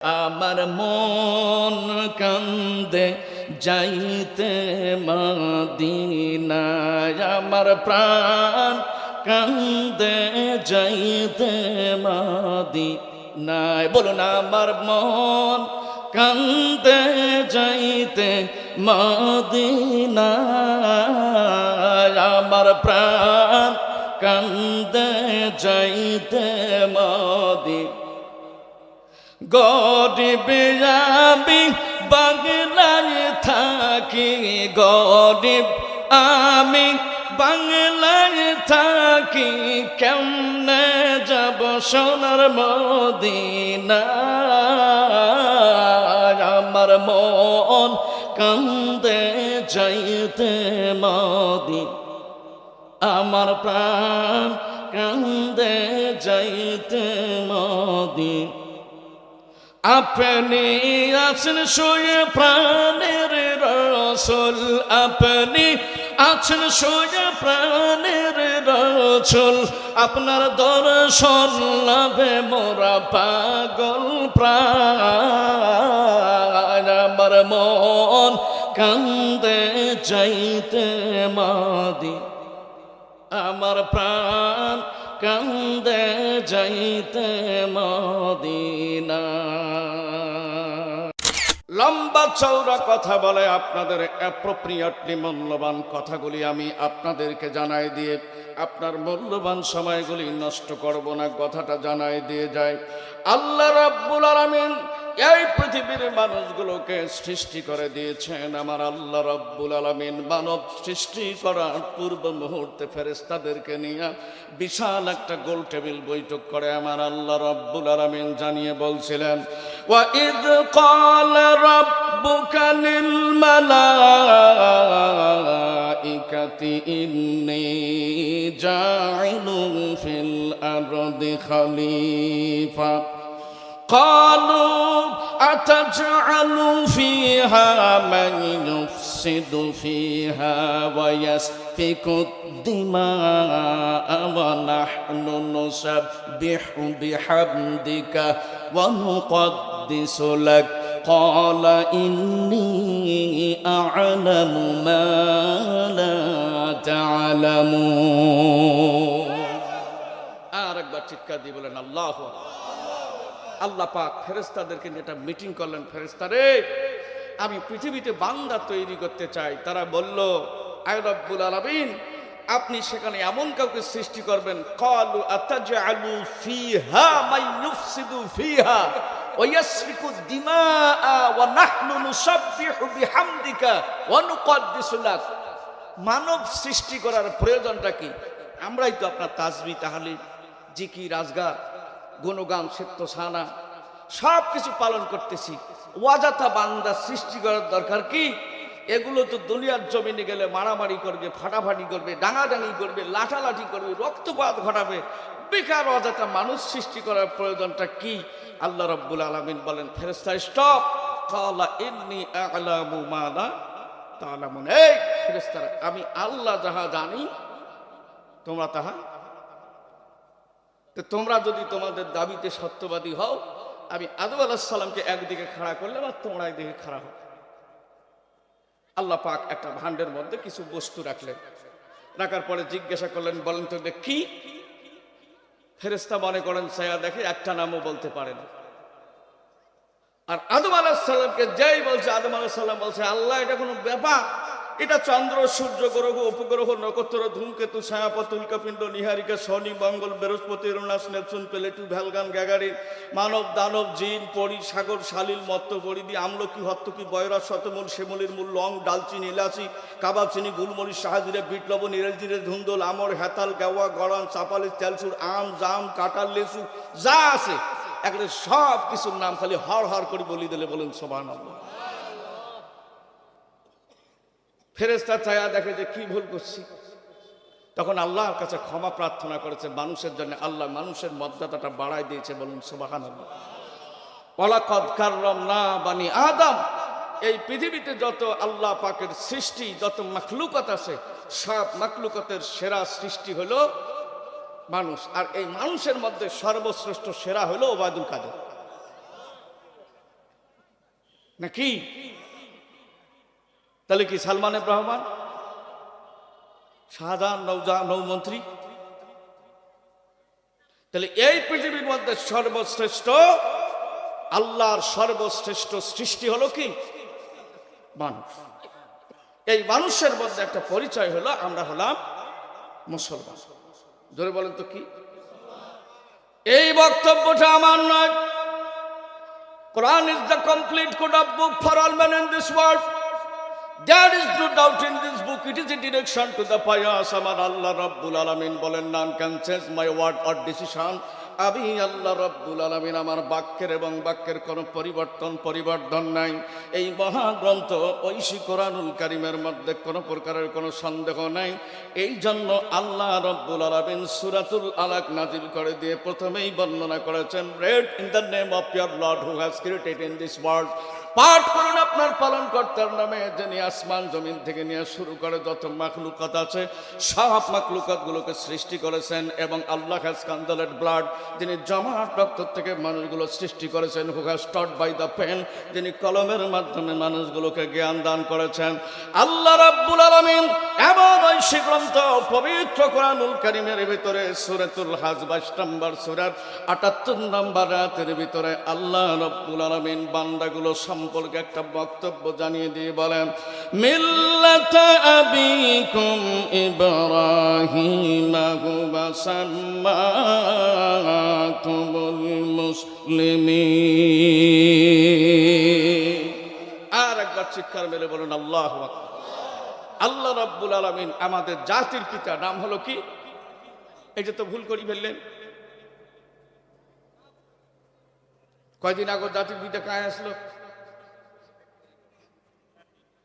আমার মন কান্দে যাইতে মদিনায়, আমার প্রাণ কান্দে যাইতে মদিনায়। বলুন, আমার মন কান্দে যাইতে মদিনায়, আমার প্রাণ কান্দে যাইতে মদিনায়। গরিব আমি বাংলায় থাকি, গরিব আমি বাংলায় থাকি, কেমনে যাব সোনার মদিনায়। আমার মন কান্দে যাইতে মদিনায়, আমার প্রাণ কান্দে যাইতে মদিনায়। আপনি আছেন শুয়ে প্রাণের রাসূল, আপনি আছেন শুয়ে প্রাণের রাসূল, আপনার দর্শন লাভে মোরা পাগল প্রাণ। আমার মন কান্দে যাইতে মদিনায়, আমার প্রাণ কান্দে যাইতে মদিনা। লম্বা চৌড়া কথা বলে আপনাদের অ্যাপ্রোপ্রিয়েটলি মূল্যবান কথাগুলি আমি আপনাদেরকে জানাই দিয়ে আপনার মূল্যবান সময়গুলি নষ্ট করব না, কথাটা জানাই দিয়ে যায়। আল্লাহ রাব্বুল আলামিন এই পৃথিবীর মানুষগুলোকে সৃষ্টি করে দিয়েছেন। আমার আল্লাহ রাব্বুল আলামিন মানব সৃষ্টি করার পূর্ব মুহূর্তে ফেরেশতাদেরকে নিয়ে বিশাল একটা গোল টেবিল বৈঠক করে আমার আল্লাহ রাব্বুল আলামিন জানিয়ে বলছিলেন, ওয়া ইয ক্বালা রাব্বুকা লিল মালাইকাতি ইন্নী জাইলুন ফিল আরদি খলিফা قالوا أتجعل فيها من يفسد فيها ويسفك الدماء ونحن نسبح بحمدك ونقدس لك قال إني أعلم ما لا تعلمون। আরেকবার চিৎকার দিয়ে বলেন আল্লাহু আকবার। আল্লাহ পাক ফেরেশতাদেরকে নিয়ে একটা মিটিং করলেন। ফেরেশতারে, আমি পৃথিবীতে বান্দা তৈরি করতে চাই। তারা বলল, আয় রব্বুল আলামিন, আপনি সেখানে এমন কাউকে সৃষ্টি করবেন, ক্বালু আতাজআলু ফিহা মান ইউফসিদু ফিহা ওয়া ইয়াসফিকু দিমাআ ওয়া নাহনু নুসাব্বিহু বিহামদিকা ওয়া নুকদ্দিসু লাক। মানব সৃষ্টি করার প্রয়োজনটা কি? আমরাই তো আপনার তাসবিহ, তাহলিল, জিকির, আজগার, গুণগান, সেত্য সানা সব কিছু পালন করতেছি। ওয়াজাতা বান্দা সৃষ্টি করার দরকার কি? এগুলো তো দুনিয়ার জমিনে গেলে মারামারি করবে, ফাটাফাটি করবে, ডাঙাডাঙি করবে, লাঠালাঠি করবে, রক্তপাত ঘটাবে। বেকার অযথা মানুষ সৃষ্টি করার প্রয়োজনটা কি? আল্লাহ রাব্বুল আলামিন বলেন, ফেরেশতা স্টপ। ক্বালা ইন্নী আ'লামু মা লা তা'লামুন। এই ফেরেশতারা, আমি আল্লাহ যাহা জানি তোমরা তাহা। তোমরা যদি তোমাদের দাবিতে সত্যবাদী হও, আমি আদম আলাইহিস সালামকে একদিকে খাড়া করলাম আর তোমরা একদিকে খাড়া হও। আল্লাহ পাক একটা ভান্ডের মধ্যে কিছু বস্তু রাখলেন। রাখার পরে জিজ্ঞাসা করলেন, বলেন তো কি? ফেরেশতা মনে করেন ছায়া দেখে, একটা নামও বলতে পারে না। আর আদম আলাইহিস সালামকে যেই বলছে, আদম আলাইহিস সালাম বলছে, আল্লাহ এটা কোনো ব্যাপার? এটা চন্দ্র, সূর্য, গ্রহ, উপগ্রহ, নক্ষত্র, ধূমকেতু, ছায়াপথ, উল্কাপিণ্ড, নিহারিকা, শনি, মঙ্গল, বৃহস্পতি, ইউরেনাস, নেপচুন, প্লেটু, ভ্যালগান, গ্যাগারিন, মানব, দানব, জিন, পরি, সাগর, সালিল, মত্ত, পরিধি, আমলকি, হত্তকি, বয়রা, শতমূল, শিমুলির মূল, লং, ডালচিনি, ইলাচি, কাবাব চিনি, গুলমরিচ, শাহজিরা, বিট লবণ, ইরেলজিরে, ধুন্দল, আমর, হেতাল, গেওয়া, গড়ান, চাপালি, তেলসুর, আম, জাম, কাঁঠাল, লেচু যা আছে এগুলো সব কিছুর নাম খালি হর হর করে বলি দিলে বলেন সুবহানাল্লাহ। ফেরেশতা ছায়া দেখে যে কি ভুল করছি, তখন আল্লাহর কাছে ক্ষমা প্রার্থনা করেছে মানুষের জন্য। আল্লাহ মানুষের মর্যাদাটা বাড়ায় দিয়েছে, বলুন সুবহানাল্লাহ। ওয়ালাকাদ কাররামনা বানি আদম। এই পৃথিবীতে যত আল্লাহ পাকের সৃষ্টি, যত মাখলুকাত আছে, সব মাখলুকাতের সেরা সৃষ্টি হলো মানুষ। আর এই মানুষের মধ্যে সর্বশ্রেষ্ঠ সেরা হলো ওবায়দুল কাদের। নাকি? তাহলে কি সালমান এফ রহমান, শাহজাহান নৌমন্ত্রী? তাহলে এই পৃথিবীর মধ্যে সর্বশ্রেষ্ঠ, আল্লাহর সর্বশ্রেষ্ঠ সৃষ্টি হলো কি? মানুষ। এই মানুষের মধ্যে একটা পরিচয় হলো আমরা হলাম মুসলমান। জোরে বলেন তো কি? এই বক্তব্যটা আমার নয়। Quran is the complete code of book for all men in this world. There is no doubt in this book. It is a direction to the pious. Amar Allah Rabbul Alamin bolen, none can change my word or decision. আমি আল্লাহ রাব্বুল আলামিন, আমার বাক্যের এবং বাক্যের কোনো পরিবর্তন নাই। এই মহাগ্রন্থ ঐশী কোরআনুল কারীমের মধ্যে কোনো প্রকারের কোনো সন্দেহ নাই। এই জন্য আল্লাহ রাব্বুল আলামিন সূরাতুল আলাক নাজিল করে দিয়ে প্রথমেই বর্ণনা করেছেন, read in the name of your Lord who has created in this world. পাঠ করুন আপনার পালনকর্তার নামে, যিনি আসমান জমিন থেকে নিয়ে শুরু করে যত মাখলুকাত আছে সব মাখলুকাতগুলোকে সৃষ্টি করেছেন। এবং আল্লাহ হ্যাজ কান্দালেড ব্লাড, যিনি জমাট রক্ত থেকে মানুষগুলো সৃষ্টি করেছেন। Who has taught by the pen, যিনি কলমের মাধ্যমে মানুষগুলোকে জ্ঞান দান করেছেন। আল্লাহ রাব্বুল আলামিন এমন ঐশী গ্রন্থ পবিত্র কোরআনুল কারীমের ভিতরে সূরাতুল হজ 22 নম্বর সূরার 78 নম্বর আয়াতের ভিতরে আল্লাহ রাব্বুল আলামিন বান্দাগুলো সম্পর্কে একটা বক্তব্য জানিয়ে দিয়ে বলেন, মিল্লাতা আবিকুম ইব্রাহিম হুয়া সাম্মাকুমুল মুসলিমিন। আর একবার চিৎকার মেরে বলুন আল্লাহু আকবার। আল্লাহ রাব্বুল আলামিন আমাদের জাতির পিতা নাম হলো কি? এটা তো ভুল করে ফেললেন। কয়দিন আগে জাতির পিতা কায় আসলো?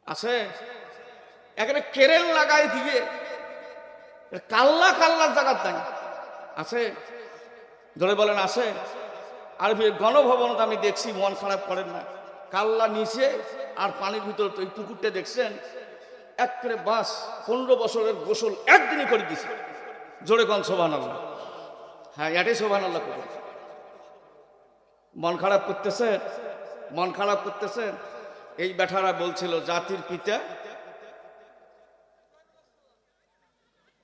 আছে এখানে কেরেল লাগাই দিয়ে কাল্লা কাল্লার জায়গা নাই, আছে? ধরে বলেন আছে? আর গণভবনত আমি দেখছি, মন খারাপ করেন না, কাল্লা নিচে আর পানির ভিতরে তো এই পুকুরটা দেখছেন, এক করে বাস 15 বছরের গোসল একদিনই করে দিছে। জোরে কোন সুবহানাল্লাহ। হ্যাঁ, এটাই সুবহানাল্লাহ করে। মন খারাপ করতেছেন, মন খারাপ করতেছেন। এই বেটারা বলছিল জাতির পিতা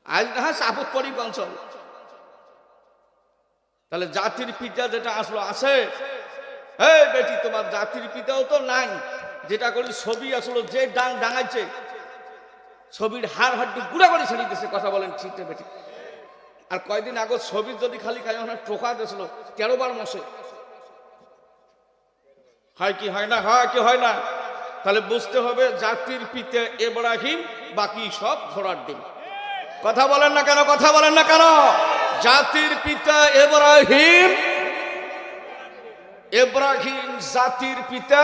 আজ না সাপত পরি অঞ্চল। তাহলে জাতির পিতা যেটা আসলো আছে, এই বেটি তোমার জাতির পিতাও তো নাই। যেটা করে ছবি আসলো যে ডাঙাইছে, ছবির হাড় হাড্ডি গুড়া করে ছেড়ে দিয়েছে। কথা বলেন ঠিক না বেটি? আর কয়দিন আগে ছবির যদি খালি খাই টোকা দিয়েছিল 13 বার মশে। হয় কি হয় না? হয় কি হয় না? তাহলে বুঝতে হবে জাতির পিতা ইব্রাহিম, বাকি সব ঘোড়ার ডিম। কথা বলেন না কেন? কথা বলেন না কেন? জাতির পিতা ইব্রাহিম, ইব্রাহিম জাতির পিতা।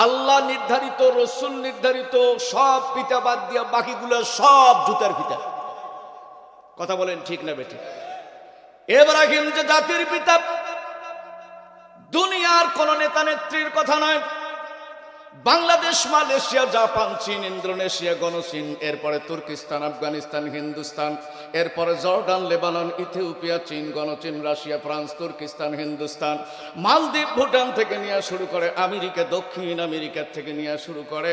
আল্লাহ নির্ধারিত, রসুল নির্ধারিত সব পিতা বাদ দিয়া বাকিগুলো সব জুতার পিতা। কথা বলেন ঠিক না বেঠিক? ইব্রাহিম যে জাতির পিতা, দুনিয়ার কোন নেতা নেত্রীর কথা নয়। বাংলাদেশ, মালয়েশিয়া, জাপান, চীন, ইন্দোনেশিয়া, গণচীন, এরপরে তুর্কিস্তান, আফগানিস্তান, হিন্দুস্তান, এরপরে জর্ডান, লেবানন, ইথিওপিয়া, চীন, গণচীন, রাশিয়া, ফ্রান্স, তুর্কিস্তান, হিন্দুস্তান, মালদ্বীপ, ভুটান থেকে নিয়ে শুরু করে আমেরিকা, দক্ষিণ আমেরিকা থেকে নিয়ে শুরু করে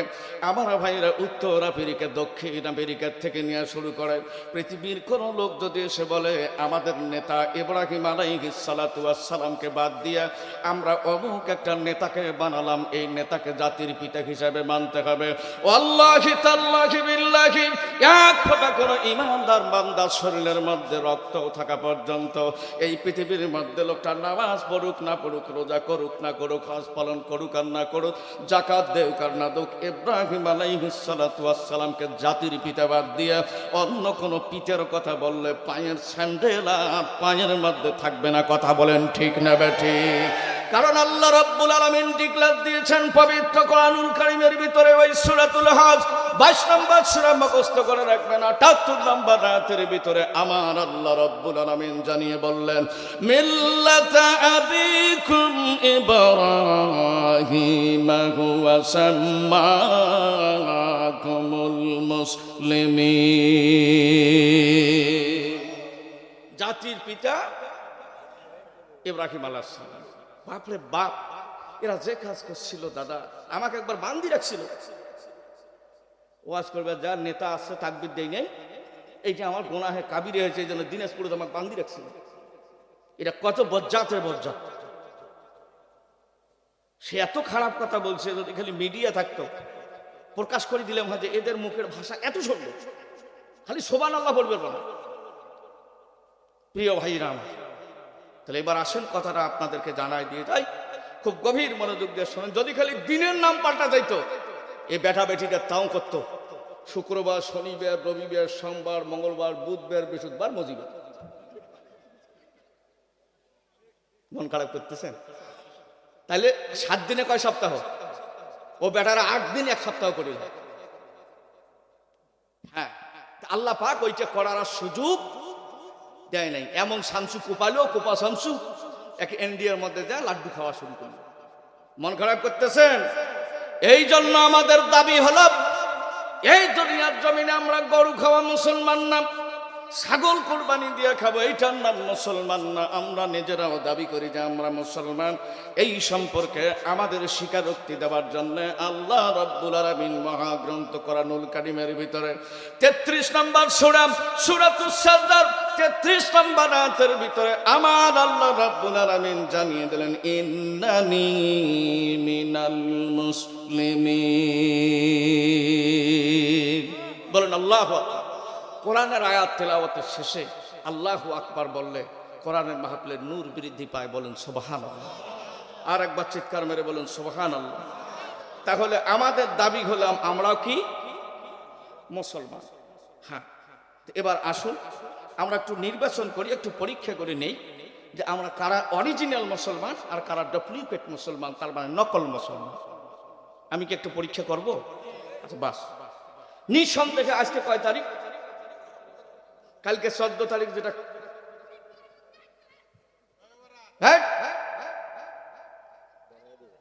আমার ভাইরা উত্তর আফ্রিকা, দক্ষিণ আমেরিকা থেকে নিয়ে শুরু করে পৃথিবীর কোন লোক যদি এসে বলে আমাদের নেতা ইব্রাহিম আলাইহিস সালাতু ওয়াস সালামকে বাদ দিয়া আমরা অমুক একটা নেতাকে বানালাম, এই নেতাকে জাতির পিতা হিসাবে মানতে হবে। ওয়াল্লাহি তাল্লাহি বিল্লাহি, এক ফোঁটা কোনো ইমানদার বান্দার শরীরের মধ্যে রক্ত থাকা পর্যন্ত এই পৃথিবীর মধ্যে লোকটা নামাজ পড়ুক না পড়ুক, রোজা করুক না করুক, হজ পালন করুক আর না করুক, যাকাত দেউক আর না দেউক, ইব্রাহিম আলাইহিস সালাতু ওয়াস সালামকে জাতির পিতা বাদ দিয়ে অন্য কোনো পিতার কথা বললে পায়ের স্যান্ডেল আর পায়ের মধ্যে থাকবে না। কথা বলেন ঠিক না বেঠিক? কারণ আল্লাহ রাব্বুল আলামিন ডিক্লেয়ার দিয়েছেন পবিত্র কোরআনুল কারীমের ভিতরে, ওই সূরাতুল হজ 22 নম্বর সূরা মুখস্থ করে রাখবেন। 78 নম্বর আয়াতের ভিতরে আমার আল্লাহ রাব্বুল আলামিন জানিয়ে বললেন, মিল্লাতা আবিকুম ইব্রাহিম হুয়া সাম্মাকুমুল মুসলিমিন। জাতির পিতা ইব্রাহিম আলাইহিস সালাম। বাপরে বাপ, এরা যে কাজ করছিল দাদা, আমাকে একবার বান্দি রাখছিল, ওয়াজ করবে যার নেতা আসছে তাকবীর দেই নেই, এই যে আমার গুনাহে কাবিরে হয়েছে, এই জন্য দিনাজপুরে আমাকে বান্দি রাখছিল। এটা কত বজ্জাতের বজ্জাত। সে এত খারাপ কথা বলছে, যদি খালি মিডিয়া থাকতো প্রকাশ করে দিলাম হয় যে এদের মুখের ভাষা এত সুন্দর, খালি সুবহানাল্লাহ বলবে না। প্রিয় ভাইরাম, তাহলে এবার আসেন কথাটা আপনাদেরকে জানাই দিয়ে যাই, খুব গভীর মনোযোগ দিয়ে শোনেন। যদি খালি দিনের নাম পাল্টা যাইতো, এই বেটা বেটিটা তাও করতো শুক্রবার, শনিবার, রবিবার, সোমবার, মঙ্গলবার, বুধবার, বৃহস্পতিবার, মজিবার। মন খারাপ করতেছেন? তাহলে 7 দিনে কয় সপ্তাহ? ও বেটারা 8 দিন 1 সপ্তাহ করিল। হ্যাঁ, আল্লাহ পাক ওইটা করার সুযোগ দেয় নাই। এমন শামসু কোপালো, কোপা শামসু এক ইন্ডিয়ার মধ্যে যায় লাড্ডু খাওয়া শুরু করলো। মন খারাপ করতেছেন? এই জন্য আমাদের দাবি হলো, এই দুনিয়ার জমিনে আমরা গরু খাওয়া মুসলমান না, ছাগল কুরবানি দিয়ে খাবো এইটার নাম মুসলমান না। আমরা নিজেরাও দাবি করি যে আমরা মুসলমান। এই সম্পর্কে আমাদের স্বীকারোক্তি দেওয়ার জন্য আল্লাহ রাব্বুল আলামিন মহাগ্রন্থ কোরআনুল কারীমের ভিতরে 33 নম্বর সূরা, সূরাতুস সাজদার 33 নম্বর আয়াতের ভিতরে আমার আল্লাহ রাব্বুল আলামিন জানিয়ে দিলেন, ইন্নানি মিনাল মুসলিমিন। বলেন আল্লাহু আকবার। কোরআনের আয়াত তেলাওয়াতের শেষে আল্লাহু আকবার বললে কোরআনের মাহফিলের নূর বৃদ্ধি পায়। বলেন সুবহানাল্লাহ। আর একবার চিৎকার মেরে বলেন সুবহানাল্লাহ। তাহলে আমাদের দাবি হলাম আমরাও কি মুসলমান। হ্যাঁ, এবার আসুন আমরা একটু নির্বাচন করি, একটু পরীক্ষা করে নেই যে আমরা কারা অরিজিনাল মুসলমান আর কারা ডুপ্লিকেট মুসলমান, তার মানে নকল মুসলমান। আমি কি একটু পরীক্ষা করব? আচ্ছা বাস। নিঃসন্দেহে আজকে কয় তারিখ? কালকে 14 তারিখ, যেটা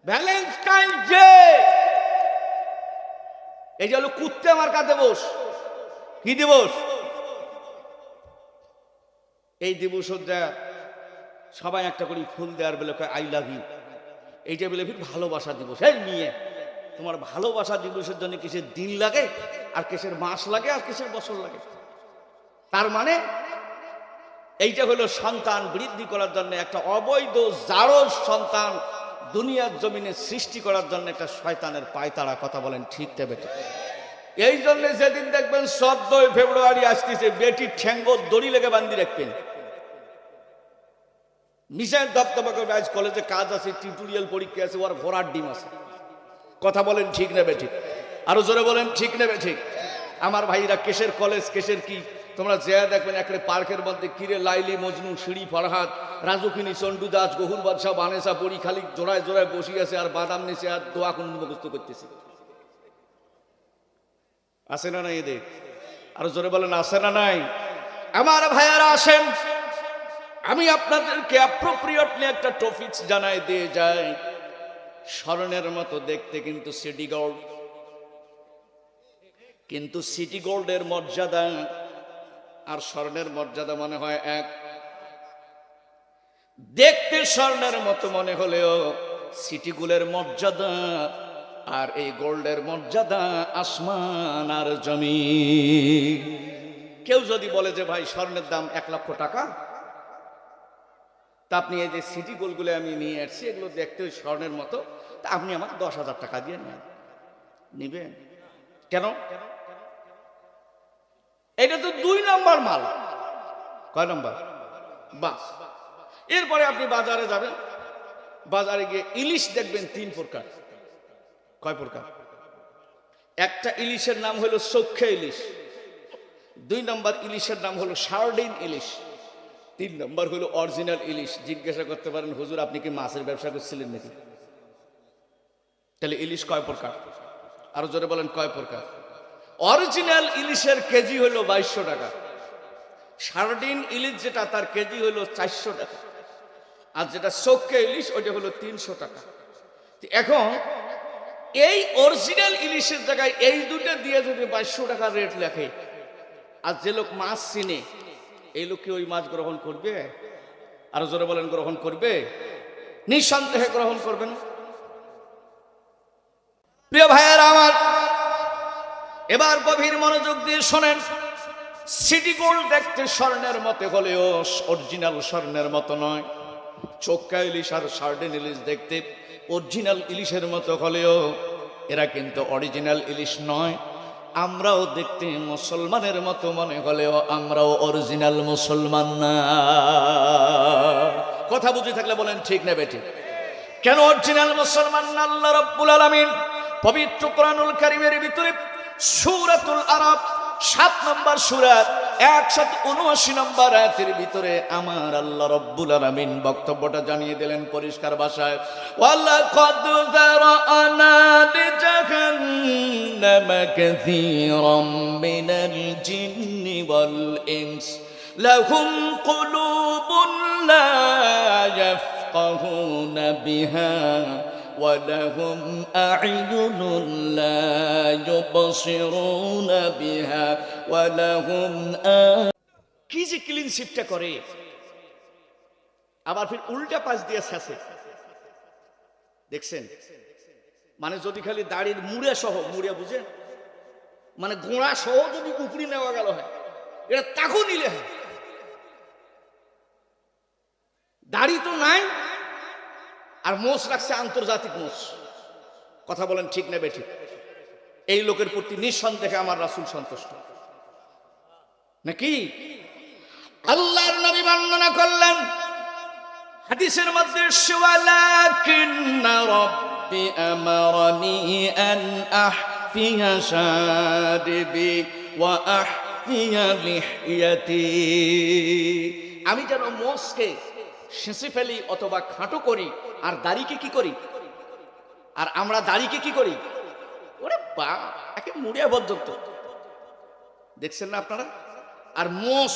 ভ্যালেন্টাইন ডে। এই যে হলো কুত্তে মার্কা দিবস। কি দিবস? এই দিবস সবাই একটা করে ফুল দেওয়ার বেলা কয় আই লাভ ইউ। এইটা বলে ফির ভালোবাসা দিবস। এই নিয়ে তোমার ভালোবাসা দিবসের জন্য কিসের দিন লাগে, আর কিসের মাস লাগে, আর কিসের বছর লাগে? তার মানে এইটা হলো সন্তান বৃদ্ধি করার জন্য, একটা অবৈধ জারজ সন্তান দুনিয়ার জমিনে সৃষ্টি করার জন্য একটা শয়তানের পায়তারা। কথা বলেন ঠিক তবে ঠিক। এই জন্য যেদিন দেখবেন 14 ফেব্রুয়ারি আসতেছে, বেটির ঠ্যাঙ্গ দড়ি লেগে বান্ধি রাখবেন, মিশাইল দপদপা করবে। আজ কলেজে কাজ আছে, টিউটোরিয়াল পরীক্ষা আছে, ওর ঘোড়ার ডিম আছে। কথা বলেন ঠিক নেবে ঠিক? আরো জোরে বলেন ঠিক নেবে ঠিক? আমার ভাইরা কেশের কলেজ, কেশের কি তোমরা যে দেখবেন একটা পার্কের মধ্যে কিরে লাইলি, মজনু, সিঁড়ি, ফরহাদ, রাজুকিনী, চন্ডু দাস, গহুর বাদশাহ, বানেসা, পরি খালি জোড়ায় জোড়ায় বসি আছে আর বাদাম নিচে আর দোয়া কোন মুখস্থ করতেছে। আছে না নাই এদের? আরো জোরে বলেন আছে না নাই? আমার ভাইয়ারা আসেন, আমি আপনাদেরকে অ্যাপ্রোপ্রিয়েটলি একটা টপিকস জানাই দিয়ে যাই। স্বর্ণের মতো দেখতে কিন্তু সিটি গোল্ড, কিন্তু সিটি গোল্ডের মর্যাদা আর স্বর্ণের মর্যাদা মনে হয় এক। দেখতে স্বর্ণের মতো মনে হলেও সিটি গোল্ডের মর্যাদা আর এই গোল্ডের মর্যাদা আসমান আর জমিন। কেউ যদি বলে যে ভাই স্বর্ণের দাম 1 লক্ষ টাকা, তা আপনি এই যে সিটি গোল্ডগুলো আমি নিয়ে আসছি, এগুলো দেখতে স্বর্ণের মতো, তা আপনি আমাকে 10,000 টাকা দিয়ে নিবেন কেন? এটা তো 2 নম্বর মাল। কয় নম্বর? বাস। এরপরে আপনি বাজারে যাবেন, বাজারে গিয়ে ইলিশ দেখবেন 3 প্রকার। কয় প্রকার? একটা ইলিশের নাম হলো চোখে ইলিশ, 2 নম্বর ইলিশের নাম হলো সার্ডিন ইলিশ, 3 নম্বর হলো অরিজিনাল ইলিশ। জিজ্ঞাসা করতে পারেন হুজুর আপনি কি মাছের ব্যবসা করছিলেন নাকি? তাহলে ইলিশ কয় প্রকার? আরো জোরে বলেন কয় প্রকার? অরিজিনাল ইলিশের কেজি হলো 2200 টাকা, সার্ডিন ইলিশ যেটা তার কেজি হলো 400 টাকা, আর যেটা চোখে ইলিশ ওইটা হলো 300 টাকা। এখন এই অরিজিনাল ইলিশের জায়গায় এই দুটো দিয়ে যদি 2200 টাকা রেট লেখে, আর যে লোক মাছ চিনে এই লোক কি ওই মাছ গ্রহণ করবে? আরো জোরে বলেন গ্রহণ করবে? নিঃসন্দেহে গ্রহণ করবে না। প্রিয় ভাইয়েরা আমার, এবার গভীর মনোযোগ দিয়ে শোনেন। সিটি গোল্ড দেখতে স্বর্ণের মতো হলেও অরিজিনাল স্বর্ণের মতো নয়। চোক্কা ইলিশ আর সার্ডিন ইলিশ দেখতে অরিজিনাল ইলিশের মতো হলেও এরা কিন্তু অরিজিনাল ইলিশ নয়। আমরাও দেখতে মুসলমানের মতো মনে হলেও আমরাও অরিজিনাল মুসলমান না। কথা বুঝে থাকলে বলেন ঠিক না বেঠিক? কেন অরিজিনাল মুসলমান না? আল্লাহ রাব্বুল আলামিন পবিত্র কোরআনুল কারীমের ভিতরে সূরাতুল আরাফ 7 নম্বর সূরা 179 নম্বর আয়াতের ভিতরে আমার আল্লাহ রাব্বুল আলামিন বক্তব্যটা জানিয়ে দিলেন পরিষ্কার ভাষায়, ওয়ালাকাদ যারানা লিজাহান্নামা কাসীরাম মিনাল জিন্নি ওয়াল ইনস লাহুম কুলুবুন লা ইয়াফকাহুনা বিহা ولهم أعين لا يبصرون بها ولهم কি যে ক্লিন শিপটা করে, আবার ফির উল্টা পাশ দিয়ে শেষে দেখছেন। মানে যদি খালি দাড়ির মুড়ে সহ, মুড়ে বুঝে মানে গোড়া সহ যদি উপরি নেওয়া গেল হয়, এটা তাকও নিলে হয়। দাড়ি তো নাই আর মোষ রাখছে আন্তর্জাতিক মোষ। কথা বলেন ঠিক না বেঠিক? এই লোকের প্রতি নিঃসন্দেহে আমার রাসূল সন্তুষ্ট নাকি? আল্লাহর নবী বর্ণনা করলেন হাদিসের মধ্যে, ওয়ালাকিন্না রাব্বি আমারানি আন আহফিয়া শারিবি ওয়া আহফিয়া লিহইয়াতি। আমি যেন মোষকে শেষে ফেলি অথবা খাটো করি, আর দাড়িকে কি করি, আর আমরা দাড়িকে কি করি, ওরে বা একে মুড়িয়া পর্যন্ত দেখছেন না আপনারা। আর মোষ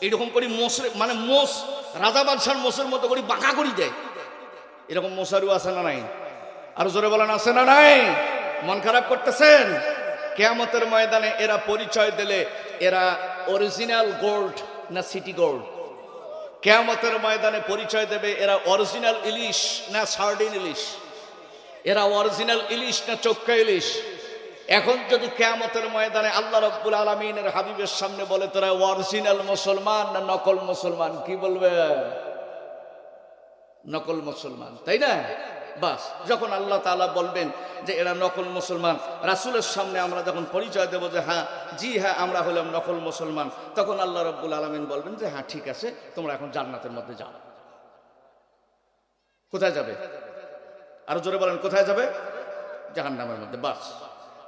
এরকম করি, মোষ মানে মোষ রাজা বাদশার মোষের মতো করি বাঁকা করি দেয়। এরকম মোষারু আছে না নাই? আর জোরে বলেন আছে না নাই? মন খারাপ করতেছেন? কিয়ামতের ময়দানে এরা পরিচয় দিলে এরা অরিজিনাল গোল্ড না সিটি গোল্ড? কিয়ামতের ময়দানে পরিচয় দেবে এরা অরিজিনাল ইলিশ না সার্ডিন ইলিশ, এরা অরিজিনাল ইলিশ না চোক্কা ইলিশ। এখন যদি কিয়ামতের ময়দানে আল্লাহ রাব্বুল আলামিনের হাবিবের সামনে বলে তোরা অরিজিনাল মুসলমান না নকল মুসলমান, কি বলবে? নকল মুসলমান, তাই না? বাস যখন আল্লাহ তাআলা বলবেন যে এরা নকল মুসলমান, রাসূলের সামনে আমরা যখন পরিচয় দেব যে হ্যাঁ জি হ্যাঁ আমরা হলাম নকল মুসলমান, তখন আল্লাহ রাব্বুল আলামিন বলবেন যে হ্যাঁ ঠিক আছে, তোমরা এখন জান্নাতের মধ্যে যাও। কোথায় যাবে? আরো জোরে বলেন, কোথায় যাবে? জাহান্নামের মধ্যে। বাস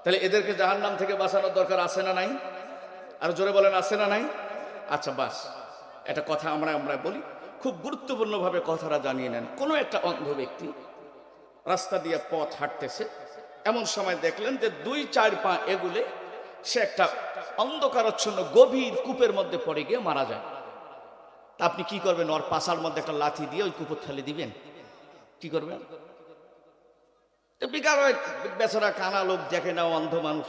তাহলে এদেরকে জাহান্নাম থেকে বাঁচানোর দরকার আছে না নাই? আরো জোরে বলেন আছে না নাই? আচ্ছা বাস একটা কথা আমরা বলি, খুব গুরুত্বপূর্ণভাবে কথাটা জানিয়ে নেন। কোনো একটা অন্ধ ব্যক্তি রাস্তা দিয়ে পথ হাঁটতেছে, এমন সময় দেখলেন যে 2-4 পা এগুলে সে একটা অন্ধকারাচ্ছন্ন গভীর কূপের মধ্যে পড়ে গিয়ে মারা যায়। তা আপনি কি করবেন? ওর পাশার মধ্যে একটা লাথি দিয়ে ওই কূপে ঠেলে দিবেন? কি করবেন? বেকার বেচারা কানা লোক দেখে না, অন্ধ মানুষ,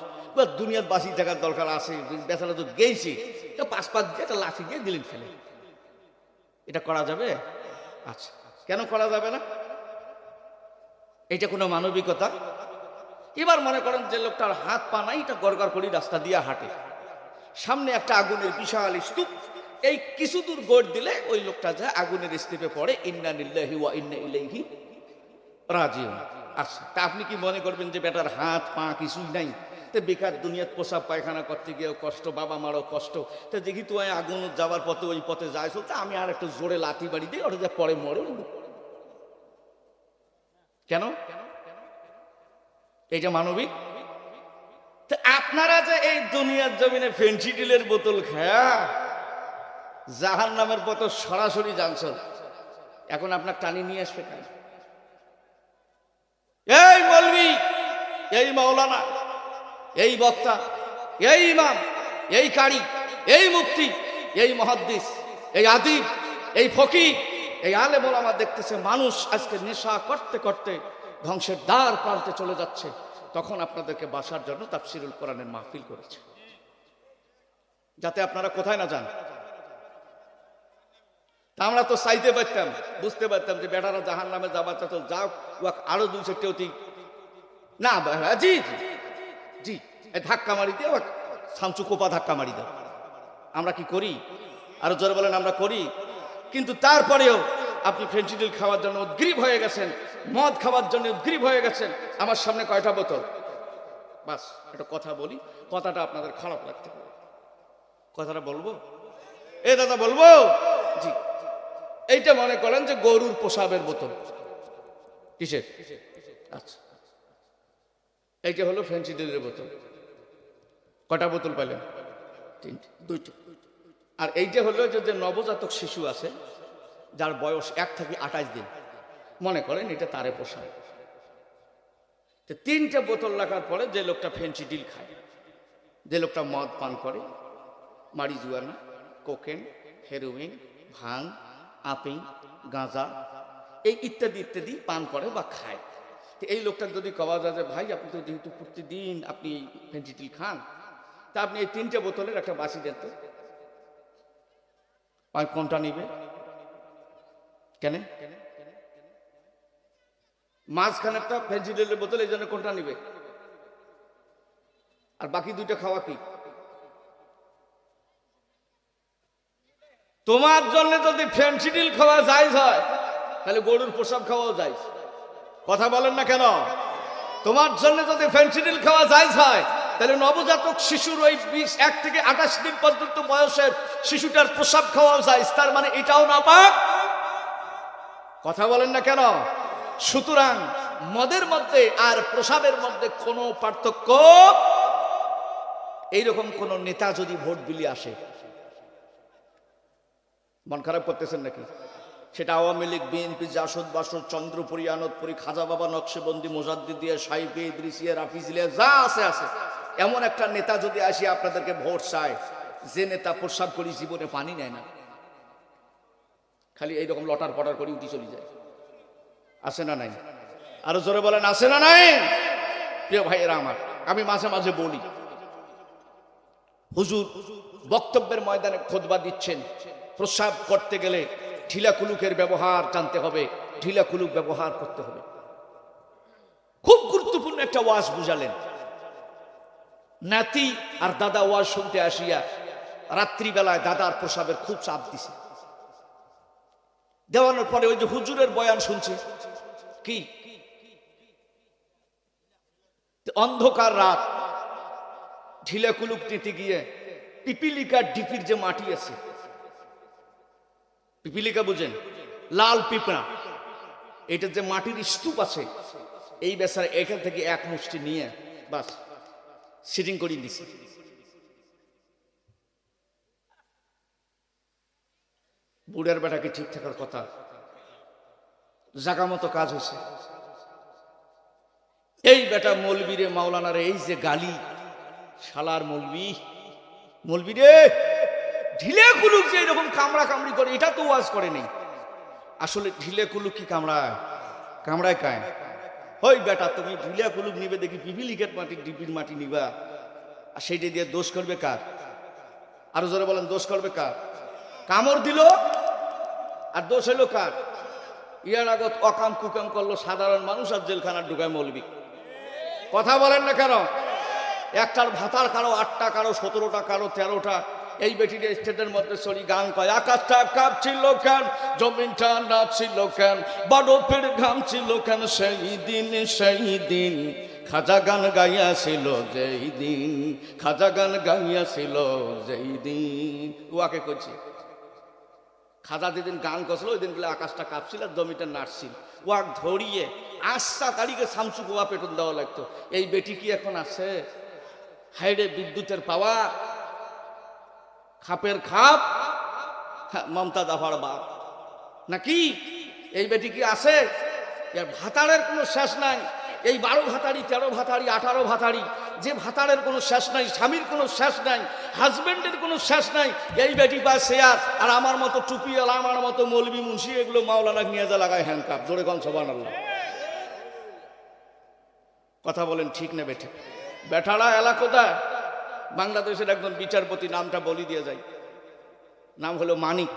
দুনিয়ার বাসি থাকার দরকার আছে, বেচারা তো গেইছি, পাশ দিয়ে একটা লাথি দিয়ে দিলেন ফেলে। এটা করা যাবে? আচ্ছা কেন করা যাবে না? এটা কোনো মানবিকতা? এবার মনে করেন যে লোকটার হাত পা নাই, এটা গড়গড় করে রাস্তা দিয়ে হাঁটে, সামনে একটা আগুনের বিশাল স্তূপ, এই কিছু দূর গোড় দিলে ওই লোকটা যায় আগুনের স্তূপে পড়ে, ইন্না লিল্লাহি ওয়া ইন্না ইলাইহি রাজিউন। আচ্ছা তা আপনি কি মনে করবেন যে বেটার হাত পা কিছুই নাই, তো বেকার দুনিয়াত পোশাক পায়খানা করতে গিয়েও কষ্ট, বাবা মারও কষ্ট, তো দেখি তো আগুন যাওয়ার পথে ওই পথে যায় চলতে, আমি আর একটু জোরে লাথি বাড়ি দিই, ওটা যে পরে মরে। কেন? এইটা মানবিক? আপনারা যে এই দুনিয়ার জমিনে ফেন্সিডিলের বোতল খায়া জাহান্নামের পথ সরাসরি জানছেন, এখন আপনার টানি নিয়ে আসবে কেন? এই মৌলবি, এই মাওলানা, এই বক্তা, এই ইমাম, এই কারি, এই মুফতি, এই মুহাদ্দিস, এই আদিব, এই ফকিহ, এই আলেম ওলামা দেখতেছে মানুষ আজকে নেশা করতে করতে ধ্বংসের দ্বার প্রান্তে চলে যাচ্ছে, তখন আপনাদেরকে বাসার জন্য তাফসিরুল কোরআনের মাহফিল করেছে, যাতে আপনারা কোথায় না যান। তা আমরা তো চাইতে পারতাম, বুঝতে পারতাম যে বেটারা জাহান্নামে যাবার তো যাও, আরো 2-4টি না জি জি জি, ধাক্কা মারি দিয়ে সামচু কোপা ধাক্কা মারি দাও। আমরা কি করি? আরো জোরে বলেন, আমরা করি। কিন্তু তারপরেও আপনি ফেন্সিডিল খাওয়ার জন্য উদ্গ্রীব হয়ে গেছেন, মদ খাওয়ার জন্য উদ্গ্রীব হয়ে গেছেন। আমার সামনে কয়টা বোতল, বাস একটা কথা বলি, কথাটা আপনাদের খারাপ লাগতে পারে, কথাটা বলবো? এ দাদা বলবো? জি, এইটা মনে করেন যে গরুর প্রসাবের বোতল। কিসের? আচ্ছা, এইটা হলো ফেন্সিডিলের বোতল। কটা বোতল পেলেন? তিনটে, দুইটা। আর এইটা হলো যে নবজাতক শিশু আছে, যার বয়স 1 থেকে 28 দিন, মনে করেন এটা তারে পোষায়। তিনটে বোতল রাখার পরে যে লোকটা ফেন্সিডিল খায়, যে লোকটা মদ পান করে, মারিজুয়ানা, কোকেন, হেরোইন, ভাং, আপিং, গাঁজা, এই ইত্যাদি ইত্যাদি পান করে বা খায়। তো এই লোকটা যদি কওয়া যায় যে ভাই আপনি তো যেহেতু প্রতিদিন আপনি ফেন্সিডিল খান, তা আপনি এই তিনটে বোতলের একটা বাসি দেন তো, কোনটা নিবে? কেন? মাঝখানে একটা ফেন্সিডিলের বোতল, এই জন্য কোনটা নিবে? আর বাকি দুইটা খাওয়া কি? তোমার জন্য যদি ফেন্সিডিল খাওয়া জায়েজ হয়, তাহলে গরুর প্রসাব খাওয়াও জায়েজ। কথা বলেন না কেন? তোমার জন্য যদি ফেন্সিডিল খাওয়া জায়েজ হয়, তাহলে নবজাতক শিশুর ওই 1 থেকে 28 দিন পর্যন্ত বয়সের শিশুটার প্রসাব খাওয়াও জায়েজ। তার মানে এটাও নাপাক। কথা বলেন না কেন? সুতরাং মদের মধ্যে আর প্রসাবের মধ্যে কোনো পার্থক্য, এইরকম কোন নেতা যদি ভোট বিলি আসে, মন খারাপ করতেছেন নাকি? সেটা আওয়ামী লীগ, বিএনপি, জাসদ, বাসদ, চন্দ্রপুরী, আনন্দপুরী, খাজা বাবা, নকশবন্দি, মোজাদ্দিদিয়া, সাইফি, ইদ্রিসিয়া, রাফিজিলিয়া, যা আছে আছে, এমন একটা নেতা যদি আসে আপনাদেরকে ভোট চায়, যে নেতা প্রসাব করি জীবনে পানি নেয় না, খালি এইরকম লটার পটার করে উঠি চলে যায়, আছে না নাই? আরো জোরে বলেন, আছে না নাই? প্রিয় ভাইয়েরা আমার, আমি মাঝে মাঝে বলি, হুজুর বক্তব্যের ময়দানে খুতবা দিচ্ছেন, প্রসাব করতে গেলে ঢিলা কুলুকের ব্যবহার জানতে হবে, ঢিলা কুলুক ব্যবহার করতে হবে। খুব গুরুত্বপূর্ণ একটা ওয়াজ বুঝালেন। নাতি আর দাদা ওয়াজ শুনতে আসিয়া রাত্রিবেলায় দাদার প্রসাবের খুব চাপ দিছে। দেওয়ানোর পরে ওই যে হুজুরের বয়ান শুনছে, কি অন্ধকার রাত, ঢিলা কুলুক নিতে গিয়ে পিপিলিকার ডিপির যে মাটি আছে, পিপিলিকা বুঝেন, লাল পিঁপড়া, এটা যে মাটির স্তূপ আছে, এই বেচারা এখান থেকে এক মুষ্টি নিয়ে বাস সিটিং করিয়ে দিছে। বুড়ার বেটাকে ঠিক থাকার কথা, জাগা মতো কাজ হয়েছে। এই বেটা মৌলবী রে, মাওলানা রে, এই যে গালি, শালার মৌলবী, মৌলবী রে, ঢিলে কুলুক যে এরকম কামড়া কামড়ি করে, এটা তো ওয়াজ করে নেই। আসলে ঢিলে কুলুক কি কামড়ায়? কামড়ায় কায়? ওই বেটা তুমি ঢিলে কুলুক নিবে দেখি পিপিলিকের মাটি, ডিপির মাটি নিবা, আর সেইটা দিয়ে দোষ করবে কার? আরো জোরে বলেন, দোষ করবে কার? কামড় দিল আর দোষ হইল কার? ইয়ার আগত অকাম কুকাম করলো সাধারণ মানুষ, আর জেলখানার ঢুকায় মৌলবী। কথা বলেন না কেন? একটার ভাতার কারো 8টা, কারো 17টা, কারো 13টা। এই বেটির স্টেটের মধ্যে সরি গান কয়, আকাশটা কাঁপছিল কেন, জমিনটা নাচছিল কেন, বরফের ঘাম ছিল কেন, সেই দিন খাজা গান গাইয়াছিল যেই দিন, খাজা গান গাইয়াছিল যেই দিন। ওয়াকে করছি, খাজা যেদিন গান করছিল ওই দিন বলে আকাশটা কাঁপছিল আর জমিটা নাচছিল। ওয়াক ধরিয়ে 8 তারিখে শামসু গোয়া পেটন দেওয়া লাগতো। এই বেটি কি এখন আছে? হাইরে বিদ্যুতের পাওয়া, খাপের খাপ, মমতা দাফার বাপ নাকি? এই বেটি কি আছে? এর ভাতারের কোনো শেষ নাই। এই 12 ভাতারি, 13 ভাতারি, 18 ভাতারি, যে ভাতারের কোনো শেষ নাই, স্বামীর কোনো শেষ নাই, হাজবেন্ডের কোনো শেষ নাই। এই বেটি বা শেয়ার, আর আমার মতো টুপিওয়ালা, আমার মতো মৌলবী মুন্সি, এগুলো মাওলানা নিয়ে যা লাগায় হ্যান্ডকাপ। জোরে কন সুবহানাল্লাহ। কথা বলেন ঠিক না বেঠে? বেটারা এলা কোথায়? বাংলাদেশের একজন বিচারপতি, নামটা বলি দিয়ে যায়, নাম হলো মানিক।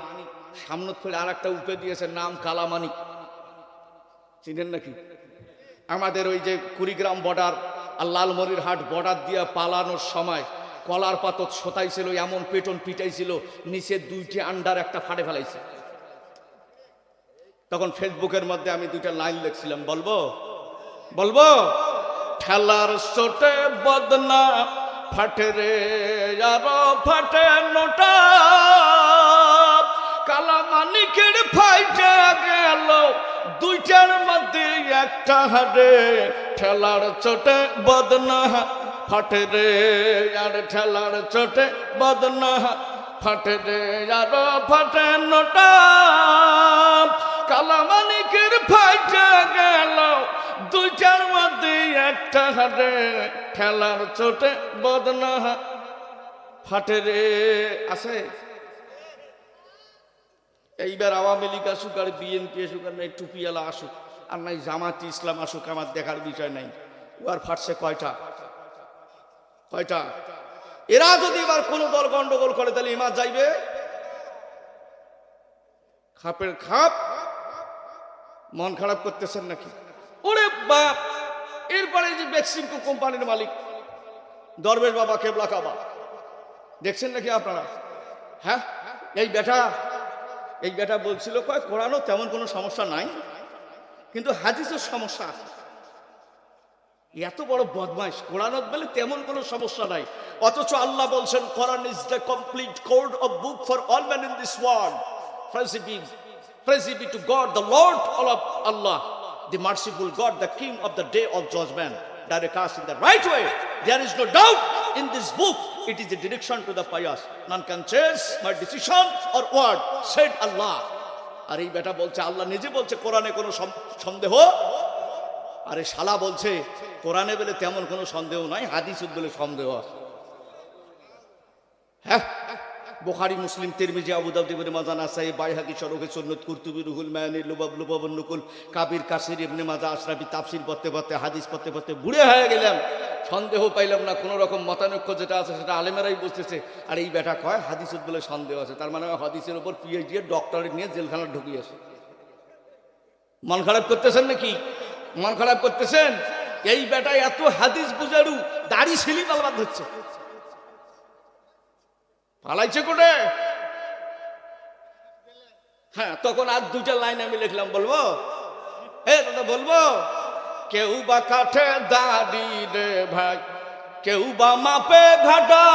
সামনে ফেলে আর একটা উপে দিয়েছে নাম কালা মানিক, চিনেন নাকি? আমাদের ওই যে কুড়িগ্রাম বর্ডার আর লালমনিরহাট বর্ডার দিয়ে পালানোর সময় কলার পাতত শোতাইছিল, এমন পেটন পিটাইছিল, নিচে 2টি আন্ডার একটা ফাটে ফেলাইছে। তখন ফেসবুকের মধ্যে আমি 2টা লাইন লিখছিলাম, বলবো বলবো ঠেলার চোটে বদনা ফাটে রে আরো ফাটে নোটা, কালা মানিকের ফাইটে গেল 2টার মধ্যে একটা হারে, ঠেলার চোটে বদনা ফাটে রে আর ঠেলার চোটে বদনা ফাটে রে আরো ফাটে নোটা, কালা মানিকের ফাইটে গেল 2টার মধ্যে একটা হারে, ঠেলার চোটে বদনা ফাটে রে। আছে এইবার আওয়ামী লীগ আসুক আর বিএনপি আসুক আর নাই টুপিওয়ালা আসুক আর নাই জামাত ইসলাম আসুক, আমার দেখার বিষয় নাই। ও আর ফাটছে কয়টা? এরা যদি এবার কোন দল গন্ডগোল করে তাহলে ইমাদ যাইবে খাপের খাপ। মন খারাপ করতেছেন নাকি? ওরে বাপ! এরপরে যে বেক্সিমকো কোম্পানির মালিক দরবেশ বাবা কেবলা কাবা দেখছেন নাকি আপনারা? হ্যাঁ, এই বেটা বলছিল কয় কোরআনও তেমন কোনো সমস্যা নাই, কিন্তু হাদিসের সমস্যা আছে। এত বড় বদমাইশ! কোরআনত বলে তেমন কোনো সমস্যা নাই, অথচ আল্লাহ বলছেন Quran is the complete code of book for all man in this world. Praise be to God, the Lord of Allah, the merciful God, the King of the day of judgment. Direct us in the right way. There is no doubt in this book. It is the direction to the pious. None can change my decision or word, said Allah. আর এই বেটা বলছে, আল্লাহ নিজে বলছে কোরআনে কোনো সন্দেহ। আরে শালা বলছে কোরআনে বলে তেমন কোনো সন্দেহ নাই, হাদিসে বলে সন্দেহ আছে। হ্যাঁ, বুখারী, মুসলিম, তিরমিজি, আবু দাউদ, ইবনে মাজাহ, নাসাই, বাইহাকি, শরহে সুন্নাত, কুরতুবী, রুহুল মায়ানি, লুবাবুন নুকুল, কাবির, কাসির, ইবনে মাজাহ, আশরাফি, তাফসীর পড়তে পড়তে, হাদিস পড়তে পড়তে বুড়ে হয়ে গেলাম, সন্দেহ পাইলাম না। কোনো রকম মতানৈক্য যেটা আছে সেটা আলেমেরাই বুঝতেছে। আর এই বেটা কয় হাদিসের বলে সন্দেহ আছে, তার মানে হাদিসের উপর পিএইচডি এর ডক্টরেট নিয়ে জেলখানা ঢুকিয়েছে। মন খারাপ করতেছেন নাকি? মন খারাপ করতেছেন? এই বেটা এত হাদিস বুঝারু, দাড়ি ছিলি পালবাদ হচ্ছে, পালাইছে কোটে। হ্যাঁ, তখন আর 2টা লাইন আমি লিখলাম, বলবো? দাদা বলবো, কেউ বা কাঠে দাড়ি রে ভাই, কেউ বা মাপে ঘাটা,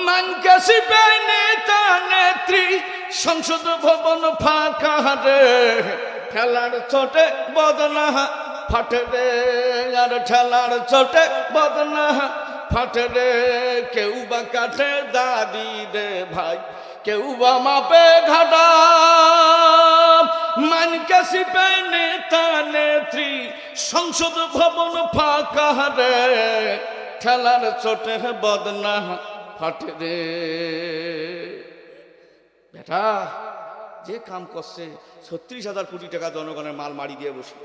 মানকে শিপে নেতা নেত্রী, সংসদ ভবন ফাঁকা রে, ঠেলার চোটে বদনা ফাটে রে আর ঠেলার চোটে বদনা ফাটে রে, কেউ বা কাঠে দাড়ি রে ভাই, কেউ বা মাপে ঘাটা, মানকে শিপে নেতা নেত্রী, সংসদ ভবন ফাঁকা রে, ঠেলার চোটে বদনা ফাটে রে। বেটা যে কাম করছে, 36,000 কোটি টাকা জনগণের মাল মারি দিয়ে বসে,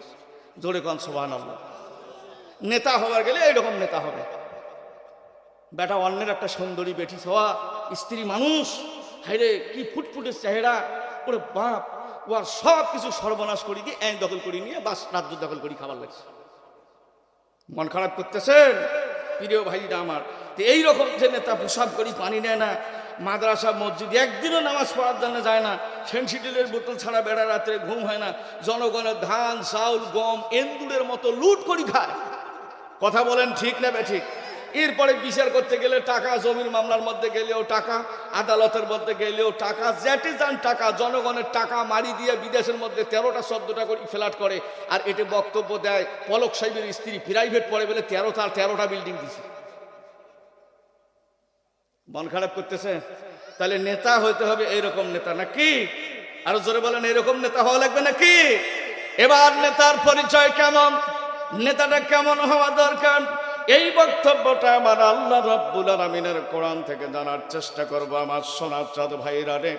জোরে কন সুবহানাল্লাহ। নেতা হওয়ার গেলে এইরকম নেতা হবে। বেটা অন্যের একটা সুন্দরী বেটি হওয়া, স্ত্রী মানুষ, হাইরে কি ফুটফুটের চেহারা, ওরে বাপ! ও আর সব কিছু সর্বনাশ করে দিয়ে আইন দখল করে নিয়ে বাস রাজ্য দখল করে খাবার লাগছে। মন খারাপ করতেছেন প্রিয় ভাইরা আমার? তো এইরকম যে নেতা প্রসাব করি পানি নেয় না, মাদ্রাসা মসজিদ একদিনও নামাজ পড়ার জন্য যায় না, সেন্সিটিলের বোতল ছাড়া বেড়া রাত্রে ঘুম হয় না, জনগণের ধান চাউল গম এন্দুরের মতো লুট করি খায়। কথা বলেন ঠিক না বেঠিক? এরপরে বিচার করতে গেলে টাকা, জমির মামলার মধ্যে গেলেও টাকা, আদালতের মধ্যে গেলেও টাকা, যেটি যান টাকা, জনগণের টাকা মারি দিয়ে বিদেশের মধ্যে 13টা 14টা করে ফ্ল্যাট করে। আর এটি বক্তব্য দেয় পলক সাহেবের স্ত্রী প্রাইভেট পড়ে বলে 13টা বিল্ডিং দিছে। মন খারাপ করতেছে? তাহলে নেতা হইতে হবে এইরকম নেতা নাকি? আরো জোরে বলেন, এরকম নেতা হওয়া লাগবে নাকি? এবার নেতার পরিচয় কেমন, নেতাটা কেমন হওয়া দরকার? এই বক্তব্যটা আমার আল্লাহ রাব্বুল আলামিনের কোরআন থেকে জানার চেষ্টা করব। আমার সোনার চাঁদ ভাইরা রে,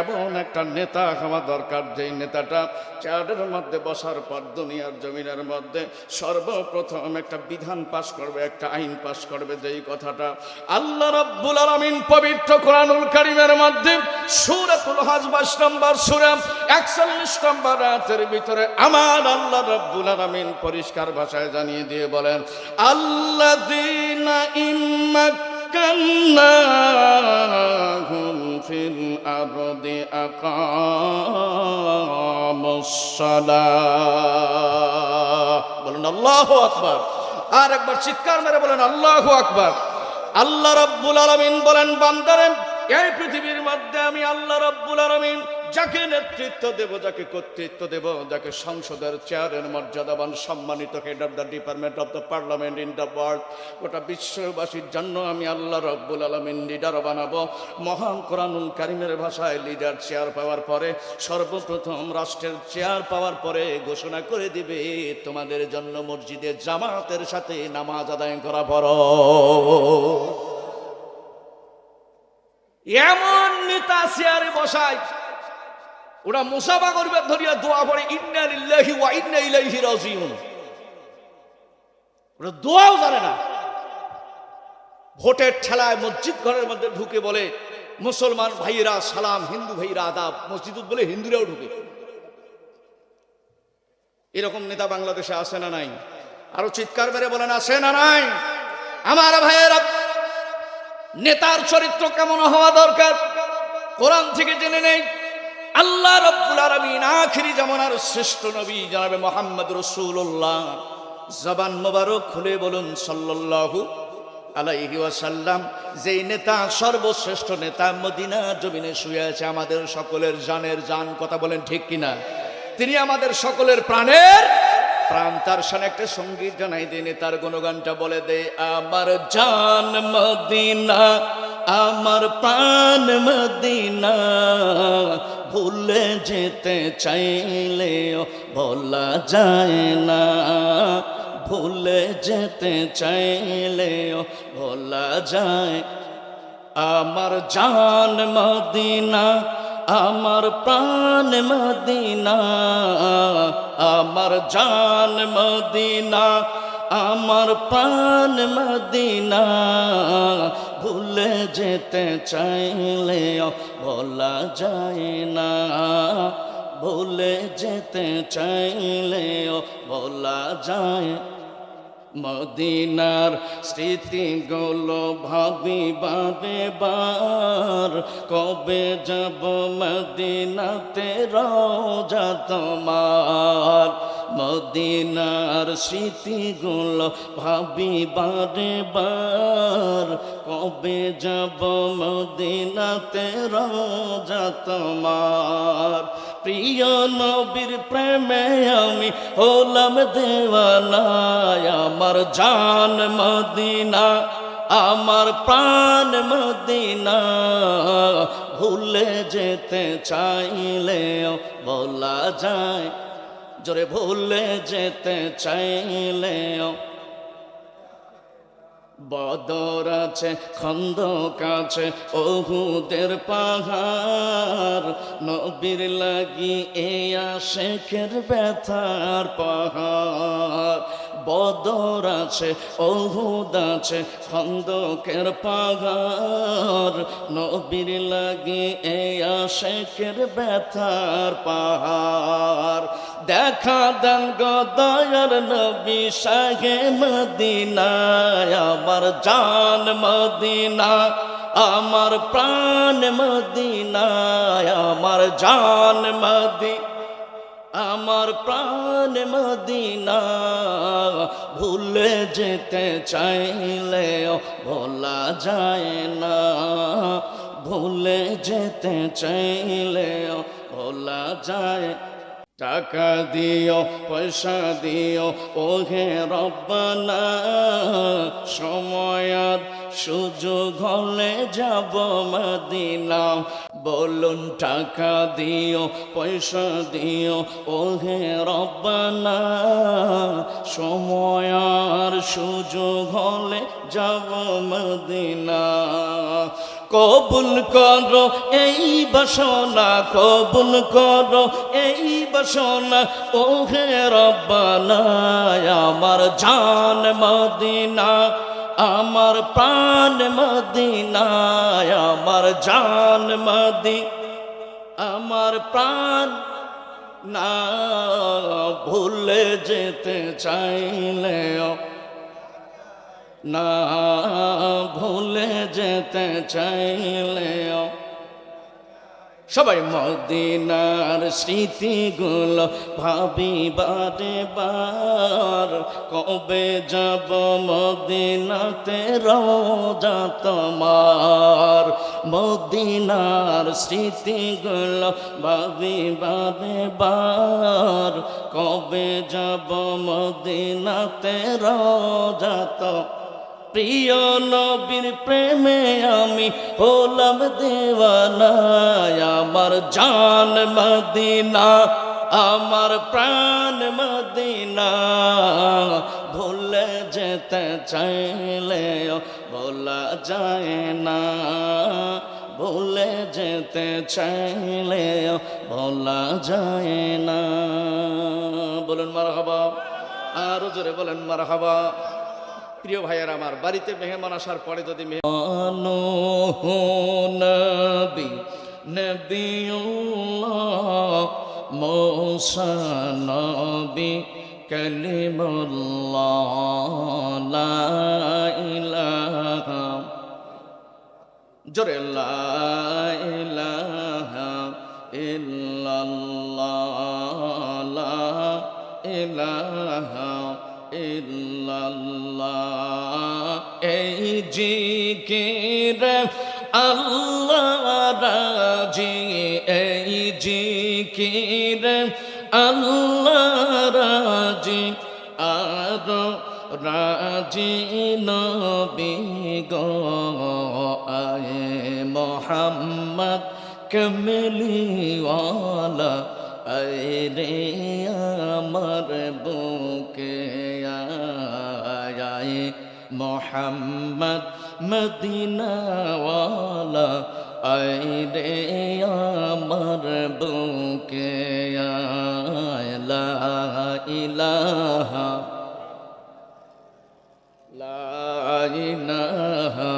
এমন একটা নেতা হওয়া দরকার যেই নেতাটা চেয়ারের মধ্যে বসার পর দুনিয়ার জমিনের মধ্যে সর্বপ্রথম একটা বিধান পাশ করবে, একটা আইন পাশ করবে। যেই কথাটা আল্লাহ রাব্বুল আলামিন পবিত্র কোরআনুল কারীমের মধ্যে সূরাতুল হজ 22 নম্বর সূরা 41 নম্বর আয়াতের ভিতরে আমার আল্লাহ রাব্বুল আলামিন পরিষ্কার ভাষায় জানিয়ে দিয়ে বলেন, আল্লাযীনা ইম্মাক্কান্নাহুম ফিল আরদি আকামুস সালাহ। বলুন আল্লাহু আকবার। আর একবার চিৎকার মেরে বলেন আল্লাহু আকবার। আল্লাহ রাব্বুল আলামিন বলেন, বান্দারে, এই পৃথিবীর মধ্যে আমি আল্লাহ রাব্বুল আলামিন যাকে নেতৃত্ব দেব, যাকে কর্তৃত্ব দেব, যাকে সংসদের চেয়ারের মর্যাদাবান সম্মানিত head of the department of the parliament in the world, গোটা বিশ্ববাসীর জন্য আমি আল্লাহ রাব্বুল আলামিন লিডার বানাবো। মহান কোরআনুল কারীমের ভাষায় লিডার চেয়ার পাওয়ার পরে, সর্বপ্রথম রাষ্ট্রের চেয়ার পাওয়ার পরে ঘোষণা করে দিবে, তোমাদের জন্য মসজিদে জামাতের সাথে নামাজ আদায় করা ফরজ। এমন নেতা চেয়ারে বসায়, ওরা মুসাফা করবে ধরিয়া দোয়া পড়ে, ইন্না লিল্লাহি ওয়া ইন্না ইলাইহি রাজিউন। ওরা দোয়াও জানে না। ভোটের ঠেলায় মসজিদ ঘরের মধ্যে ঢুকে বলে, মুসলমান ভাইয়েরা সালাম, হিন্দু ভাইয়েরা আদাব। মসজিদ বলে হিন্দুরাও ঢুকে। এরকম নেতা বাংলাদেশে আছে না নাই? আরো চিৎকার মেরে বলেন আছে না নাই? আমার ভাইয়েরা, নেতার চরিত্র কেমন হওয়া দরকার কোরআন থেকে জেনে নেই। আল্লাহ রাব্বুল আলামিন আখিরি জামানার শ্রেষ্ঠ নবী জনাবে মুহাম্মদ রাসূলুল্লাহ, জবান মোবারক খুলে বলুন সাল্লাল্লাহু আলাইহি ওয়াসাল্লাম। যেই নেতা, সর্বশ্রেষ্ঠ নেতা, মদিনা জমিনে শুয়ে আছে, আমাদের সকলের জানের জান। কথা বলেন ঠিক কিনা? তিনি আমাদের সকলের প্রাণের প্রাণ। তার সাথে একটা সঙ্গীত জানাই দেয়, নেতার গুণগানটা বলে দে, আমার জান মদিনা, আমার প্রাণ মদিনা, ভুলে যেতে চাইলেও বলা যায় না, ভুলে যেতে চাইলেও বলা যায়। আমার জান মদিনা, আমার প্রাণ মদিনা, আমার জান মদিনা, আমার প্রাণ মদিনা, ভুলে যেতে চাইলেও বলা যায় না, ভুলে যেতে চাইলেও বলা যায়। মদিনার স্মৃতিগুলো ভাবি বারে বার, কবে যাব মদিনাতে রওজা তোমার। মদিনার স্মৃতিগুলো ভাবি বারে বার, কবে যাব মদিনাতে রওজা তোমার। প্রিয় নবীর প্রেমে আমি হলাম দেওয়ানা, আমার জান মদিনা, আমার প্রাণ মদিনা, ভুলে যেতে চাইলেও বলা যায়। জোরে ভুলে যেতে চাইলেও। বদর আছে, খন্দক আছে, ওহুদের পাহাড়, নবীর লাগি এ আশিকের ব্যথার পাহাড়। বদর আছে, ওহুদ আছে, খন্দকের পাহাড়, নবীর লাগি এ আশিকের ব্যথার পাহাড়। দেখা দেন গো দয়ার নবী শাহে মদিনায়, আমার জান মদিনা, আমার প্রাণ মদিনা, আমার জান মদিনা, আমার প্রাণ মদিনা, ভুলে যেতে চাইলেও বলা যায় না, ভুলে যেতে চাইলেও বলা যায়। টাকা দিও, পয়সা দিও, ওহে রব্বানা, সময় আর সুযোগ হলে যাব মদিনা। বলুন টাকা দিও পয়সা দিও ওহে রব্বানা, সময় আর সুযোগ হলে যাব মদিনা। কবুল করো এই বাসনা, কবুল করো এই বাসনা ওহে রব্বানা, আমার জান মদিনা, আমার প্রাণ মদিনা, আমার জান মদিনা, আমার প্রাণ না ভুলে যেতে চাইলেও, না ভুলে যেতে চাইলেও, সবাই মদিনার স্মৃতিগুলো ভাবি বারে বার, কবে যাব মদিনাতে রওজা তোমার, মদিনার স্মৃতিগুলো ভাবি বারে বার, কবে যাব মদিনাতে রওজা তোমার। প্রিয় নবীর প্রেমে আমি হলাম দেওয়ানা, আমার জান মদিনা, আমার প্রাণ মদিনা, ভুলে যেতে চাইলেও বলা যায় না, ভুলে যেতে চাইলেও বলা যায় না। বলুন মারহাবা, আরো জোরে বলেন মারহাবা। প্রিয় ভাইয়ের আমার, বাড়িতে মেহমান আসার পরে যদি নবী নবিউল্লাহ মূসা নবী কালিমুল্লাহ লা ইলাহা, জোরে লা ইলাহা ইল্লাল্লাহ, লা ইলাহা ইল্লাল্লাহ। এই জিকির আল্লাহ রাজি, এই জিকির আল্লাহ রাজি, আর রাজি নবী গো আয়ে মোহাম্মদ কমলিওয়ালা, আরে আমার বুকে আয় মোহাম্মদ মদিনাওয়ালা, আরে আমার বুকে আয়। লা ইলাহা, লা ইলাহা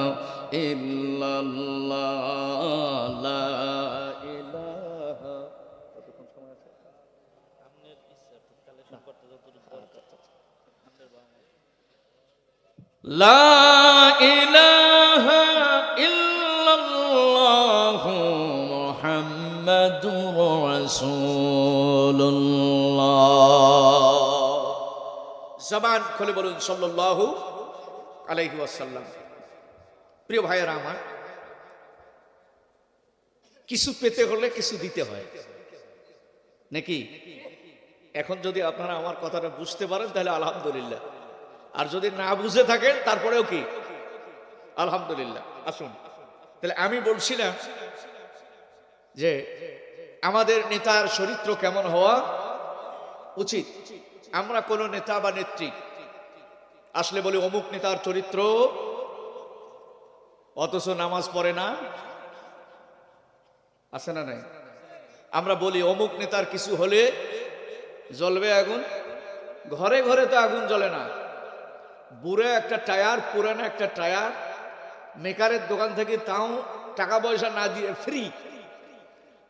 ইল্লাল্লাহ, লা ইলাহা। লা ইলাহা ইল্লাল্লাহু মুহাম্মাদুর রাসূলুল্লাহ। জবান খুলে বলুন সাল্লাল্লাহু আলাইহি ওয়াসাল্লাম। প্রিয় ভাইয়েরা আমার, কিছু পেতে হলে কিছু দিতে হয় নাকি? এখন যদি আপনারা আমার কথাটা বুঝতে পারেন তাহলে আলহামদুলিল্লাহ, আর যদি না বুঝে থাকেন তারপরেও কি আলহামদুলিল্লাহ। আসুন তাহলে আমি বলছিলাম যে আমাদের নেতার চরিত্র কেমন হওয়া উচিত। আমরা কোন নেতা বা নেত্রী আসলে বলি অমুক নেতার চরিত্র, অথচ নামাজ পড়ে না, আছে না নাই? আমরা বলি অমুক নেতার কিছু হলে জ্বলবে আগুন, ঘরে ঘরে তো আগুন জ্বলে না। বুড়ো একটা টায়ার, পুরানো একটা টায়ার মেকারের দোকান থেকে তাও টাকা পয়সা না দিয়ে ফ্রি,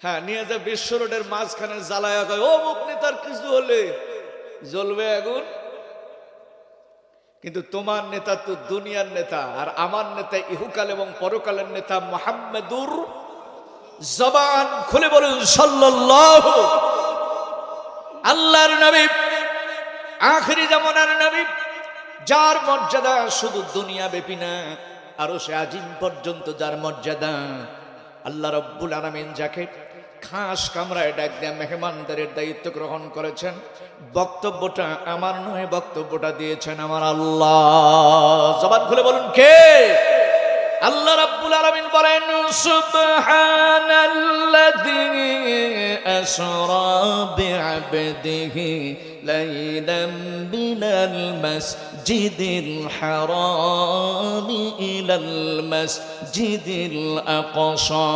হ্যাঁ, নিয়ে যায় বিশ্ব রোডের মাঝখানে জ্বালায়া কয় অমুক নেতার কিছু হলে জ্বলবে আগুন। কিন্তু তোমার নেতা তো দুনিয়ার নেতা, আর আমার নেতা ইহুকাল এবং পরকালের নেতা মুহাম্মাদুর। জবান খুলে বলুন সাল্লাল্লাহু, আল্লাহর নবী, আখিরি জামানার নবী, যার মর্যাদা শুধু দুনিয়া ব্যাপী না, আরো সে আজিম পর্যন্ত যার মর্যাদা। আল্লাহ রাব্বুল আলামিন যাকে খাস কামরায় ডাক দিয়ে মেহমানদের দায়িত্ব গ্রহণ করেছেন, বক্তব্যটা আমার নয়, বক্তব্যটা দিয়েছেন আমার আল্লাহ। জবান খুলে বলুন কে? আল্লাহ রাব্বুল আলামিন বলেন সুবহানাল্লাযী আসরা বিআবদিহি লাইলাম মিনাল মাসজিদিল হারাম ইলাল মাসজিদিল আকসা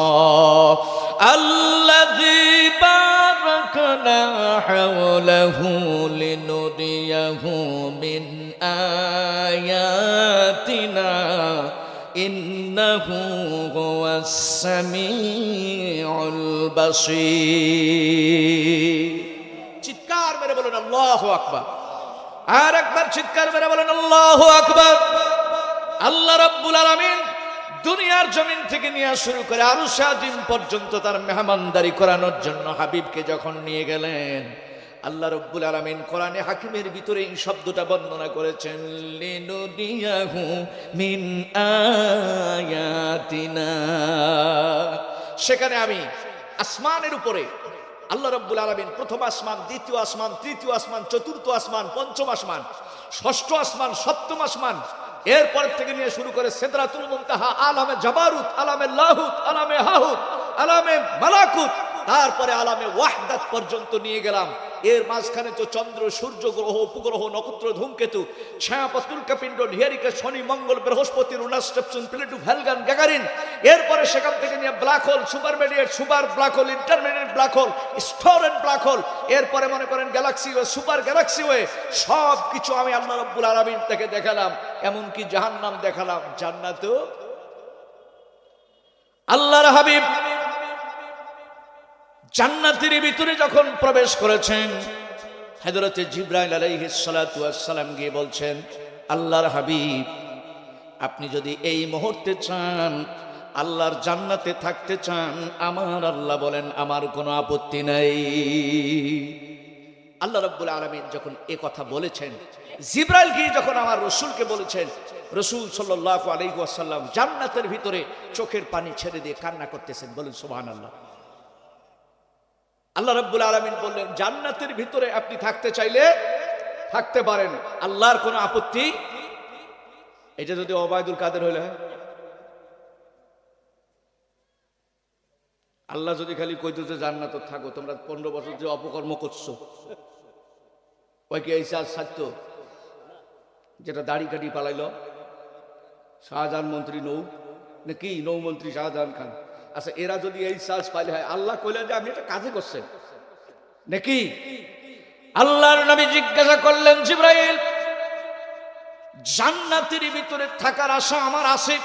আল্লাযী বারাকনা হাওলাহু লিনুরিয়াহু মিন আয়াতিনা ইন্নাহু হুয়াস সামিউল বাসীর। চিৎকার মেরে বলুন আল্লাহু আকবার। আর একবার চিৎকার মেরে বলুন আল্লাহু আকবার। আল্লাহ রাব্বুল আলামিন দুনিয়ার জমিন থেকে নিয়ে শুরু করে আরশে আজিম পর্যন্ত তার মেহমানদারি করানোর জন্য হাবিবকে যখন নিয়ে গেলেন, আল্লাহ রাব্বুল আলামিন কোরআনে হাকিমের ভিতরে এই শব্দটা বর্ণনা করেছেন লিনুরিয়াহু মিন আয়াতিনা। সেখানে আমি আসমানের উপরে আল্লাহ রাব্বুল আলামিন প্রথম আসমান, দ্বিতীয় আসমান, তৃতীয় আসমান, চতুর্থ আসমান, পঞ্চম আসমান, ষষ্ঠ আসমান, সপ্তম আসমান, এরপর থেকে নিয়ে শুরু করে সিদরাতুল মুনতাহা, আলামে জাবারুত, আলামে লাহুত, আলামে হাহুত, আলামে মালাকুত, তারপরে আলামে ওয়াহদাত পর্যন্ত নিয়ে গেলাম। এর মাঝখানে তো চন্দ্র, সূর্য, গ্রহ, উপগ্রহ, নক্ষত্র, ধূমকেতু, ছায়াপথ, উল্কাপিণ্ড, নিহারিকা, শনি, মঙ্গল, বৃহস্পতি, Uranus, Neptune, Pluto, Vulcan, Gagarin, এরপরে সেখান থেকে নিয়ে ব্ল্যাক হোল, সুপারমিডিয়েট, super black hole, intermediate black hole, star and black hole, এরপরে মনে করেন গ্যালাক্সি ও সুপার গ্যালাক্সি হয়ে সব কিছু আমি আল্লাহ রাব্বুল আলামিন থেকে দেখালাম। এমনকি জাহান্নাম দেখালাম, জান্নাতও। আল্লাহর হাবিব জান্নাতের ভিতরে যখন প্রবেশ করেছেন, হযরতে জিবরাইল আলাইহিস সালাতু ওয়াস সালাম গিয়ে বলছেন, আল্লাহর হাবিব আপনি যদি এই মুহূর্তে চান, আল্লাহর জান্নাতে থাকতে চান, আমার আল্লাহ বলেন আমার কোনো আপত্তি নাই। আল্লাহ রাব্বুল আলামিন যখন এই কথা বলেছেন, জিবরাইল গিয়ে যখন আমার রাসূলকে বলেছেন, রাসূল সাল্লাল্লাহু আলাইহি ওয়াসাল্লাম জান্নাতের ভিতরে চোখের পানি ছেড়ে দিয়ে কান্না করতেছেন। বলেন সুবহানাল্লাহ। আল্লাহ রাব্বুল আলামিন বললেন, জান্নাতের ভিতরে আপনি থাকতে চাইলে থাকতে পারেন, আল্লাহর কোনো আপত্তি। এটা যদি ওবায়দুল কাদের হইলে হয়, আল্লাহ যদি খালি কইতো যে জান্নাতে থাকো, তোমরা 15 বছর যে অপকর্ম করছো, ওই কি এই চাষ থাকতো? যেটা দাড়ি কাটি পালাইল শাহজাহান মন্ত্রী নাকি নৌমন্ত্রী শাহজাহান খান, আচ্ছা এরা যদি এই চাষ পাইলে হয়, আল্লাহ কইলেন যে আপনি একটা কাজে করছেন নাকি? আল্লাহর নবী জিজ্ঞাসা করলেন, জিবরাইল জান্নাতের ভিতরে থাকার আশা আমার আছে,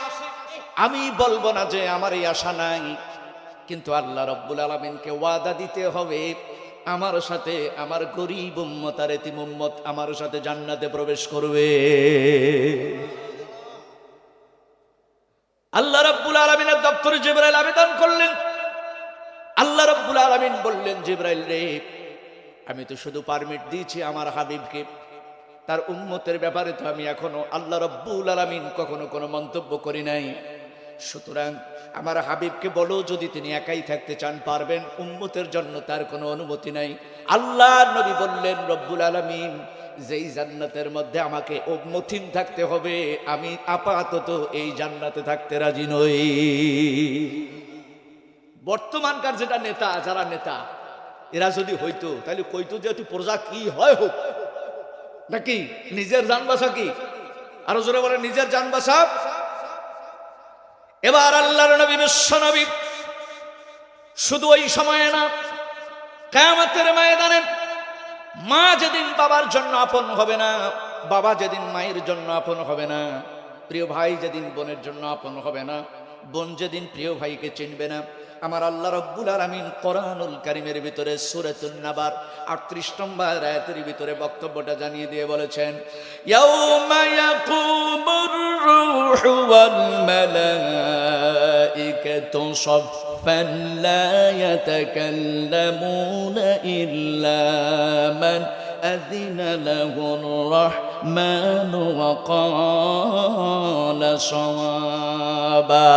আমি বলবো না যে আমার এই আশা নাই, কিন্তু আল্লাহ রাব্বুল আলামিনকে ওয়াদা দিতে হবে আমার সাথে আমার গরীব উম্মত আর এতিম উম্মত আমার সাথে জান্নাতে প্রবেশ করবে। আল্লাহ রাব্বুল আলামিনের দপ্তরে জিবরাইল আবেদন করলেন। আল্লাহ রাব্বুল আলামিন বললেন, জিবরাইল রে, আমি তো শুধু পারমিট দিয়েছি আমার হাবিবকে, তার উম্মতের ব্যাপারে তো আমি এখনো আল্লাহ রাব্বুল আলামিন কখনো কোনো মন্তব্য করি নাই, সুতরাং আমার হাবিবকে বলো যদি তিনি একাই থাকতে চান পারবেন, উম্মতের জন্য তার কোনো অনুমতি নাই। আল্লাহ নবী বললেন, রব্বুল আলামিন যেই জান্নাতের মধ্যে আমাকে উম্মতিন থাকতে হবে, আমি আপাতত এই জান্নাতে থাকতে রাজি নই। বর্তমানকার যেটা নেতা, যারা নেতা, এরা যদি হইতো তাহলে কইতো যে তুই প্রজা কি হয় হোক নাকি, নিজের জান বাঁচা কি, আরো জোরে বলে নিজের জান বাঁচা। এবার আল্লাহর নবী বিশ্ব নবী শুধু ওই সময়ে না, কিয়ামতের ময়দানে মা যেদিন বাবার জন্য আপন হবে না, বাবা যেদিন মায়ের জন্য আপন হবে না, প্রিয় ভাই যেদিন বোনের জন্য আপন হবে না, বোন যেদিন প্রিয় ভাইকে চিনবে না, আমার আল্লাহ রাব্বুল আলামিন কোরআনুল কারীমের ভিতরে সূরাতুন নাবার 38 নম্বর আয়াতের ভিতরে বক্তব্যটা জানিয়ে দিয়ে বলেছেন, ইয়াউমা ইয়াকুমুর রূহু ওয়াল মালাইকাতু সাফফান লা ইয়াতাকাল্লামুনা ইল্লা মান আযিনা লাহুর রাহমানু ওয়া ক্বালা সাওয়াবা।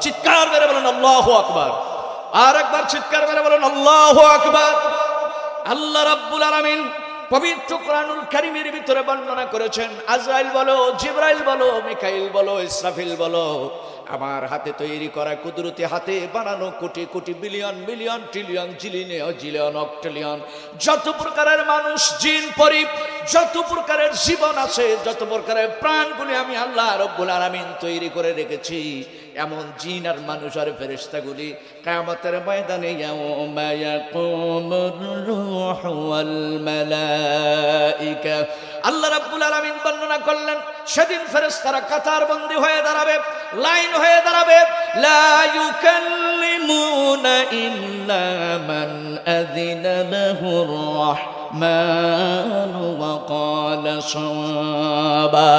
চিৎকার মেরে বলেন আল্লাহু আকবার। আর একবার চিৎকার মেরে বলেন আল্লাহু আকবার। আল্লাহ রাব্বুল আলামিন পবিত্র কোরআনুল কারীমের ভিতরে বর্ণনা করেছেন, আজরাইল বলো, জিবরাইল বলো, মিকাইল বলো, ইসরাফিল বলো, আমার হাতে তৈরি করা কুদরতি হাতে বানানো crore crore billion million trillion zillion octillion যত প্রকারের মানুষ জিন পরি, যত প্রকারের জীবন আছে, যত প্রকারের প্রাণগুলি আমি আল্লাহ রব্বুল আলামিন তৈরি করে রেখেছি, এমন জিন আর মানুষ আর ফেরেশতাগুলি কিয়ামতের ময়দানে ইয়াউমা ইয়াকুমুর রূহু ওয়াল মালাইকা, আল্লাহ রাব্বুল আলামিন বর্ণনা করলেন সেদিন ফেরেশতারা কাতারবন্দি হয়ে দাঁড়াবে, লাইন হয়ে দাঁড়াবে, লা ইউকাল্লিমুনা ইল্লা মান আযিনা লাহুর রাহমান ওয়া ক্বালা সাওয়াবা।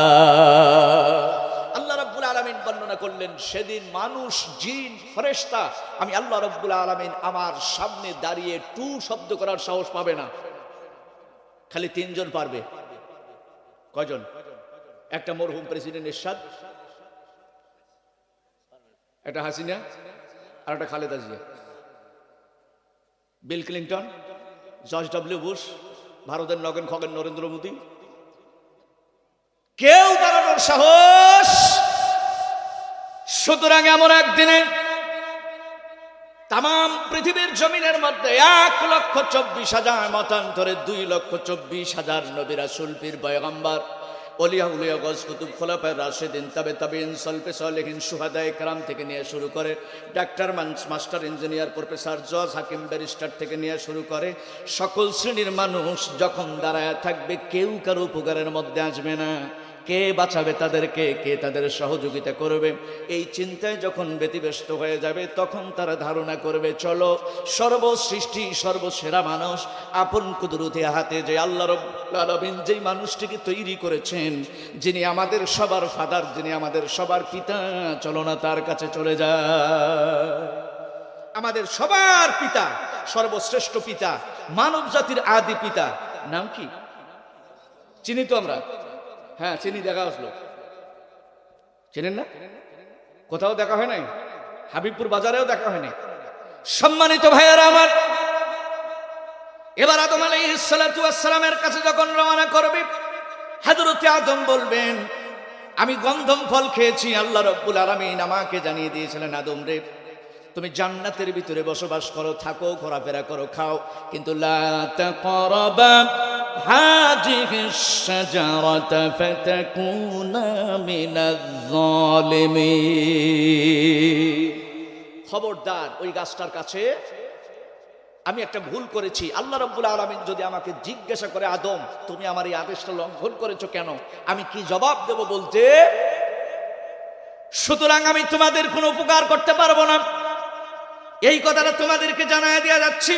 আল্লাহ রাব্বুল আলামিন বর্ণনা করলেন সেদিন মানুষ জিন ফেরেশতা আমি আল্লাহ রাব্বুল আলামিন আমার সামনে দাঁড়িয়ে টু শব্দ করার সাহস পাবে না, খালি তিনজন পারবে। কয়জন? একটা মরহুম প্রেসিডেন্ট এরশাদ, একটা হাসিনা, আর একটা Khaleda Zia, Bill Clinton, George W Bush, ভারতের নগেন খগেন নরেন্দ্র মোদী, কেউ দাঁড়ানোর সাহস। সুতরাং এমন একদিনে তাম পৃথিবীর জমিনের মধ্যে 1,24,000 মতান্তরে 2,24,000 নবী রাসূল পীর পয়গম্বর ওলিয়া উলিয়া গজ কুতুব খোলাফায়ে রাশিদিন তাবে তাবিঈন সালফে সালেহিন শুহাদায়ে কেরাম থেকে নিয়ে শুরু করে ডাক্তার মাস্টার ইঞ্জিনিয়ার প্রফেসর জজ হাকিম ব্যারিস্টার থেকে নিয়ে শুরু করে সকল শ্রেণীর মানুষ যখন দাঁড়ায় থাকবে, কেউ কারো উপকারের মধ্যে আসবে না, কে বাঁচাবে তাদেরকে, কে তাদের সহযোগিতা করবে, এই চিন্তায় যখন ব্যতিব্যস্ত হয়ে যাবে তখন তারা ধারণা করবে চলো সর্বসৃষ্টি সর্বসেরা মানুষ আপন কুদরতি হাতে যে আল্লাহ রাব্বুল আলামিন যেই মানুষটিকে তৈরি করেছেন, যিনি আমাদের সবার ফাদার, যিনি আমাদের সবার পিতা, চলো না তার কাছে চলে যায়। আমাদের সবার পিতা, সর্বশ্রেষ্ঠ পিতা, মানব জাতির আদি পিতা নাম কি চিনি তো আমরা? হ্যাঁ চিনি, দেখা আসলো, চেনেন না? কোথাও দেখা হয় নাই, হাবিবপুর বাজারেও দেখা হয় নাই। সম্মানিত ভাইয়েরা আমার, এবার আদম আলাইহিস সালাতু ওয়াস সালামের কাছে যখন রওনা করবে, হযরতে আদম বলবেন আমি গন্ধম ফল খেয়েছি, আল্লাহ রাব্বুল আলামিন আমাকে জানিয়ে দিয়েছিলেন আদম রে তুমি জান্নাতের ভিতরে বসবাস করো, থাকো, ঘোরাফেরা করো, খাও, কিন্তু লা তাকরাবা হাযিহিশ শাজারাতা ফাতাকুনা মিনাজ জালিমিন। খবরদার ওই গাছটার কাছে, আমি একটা ভুল করেছি, আল্লাহ রাব্বুল আলামিন যদি আমাকে জিজ্ঞাসা করে আদম তুমি আমার এই আদেশটা লঙ্ঘন করেছো কেন, আমি কি জবাব দেব বলতে? সুতরাং আমি তোমাদের কোনো উপকার করতে পারবো না, এই কথাটা তোমাদেরকে জানায় দেয়া যাচ্ছি।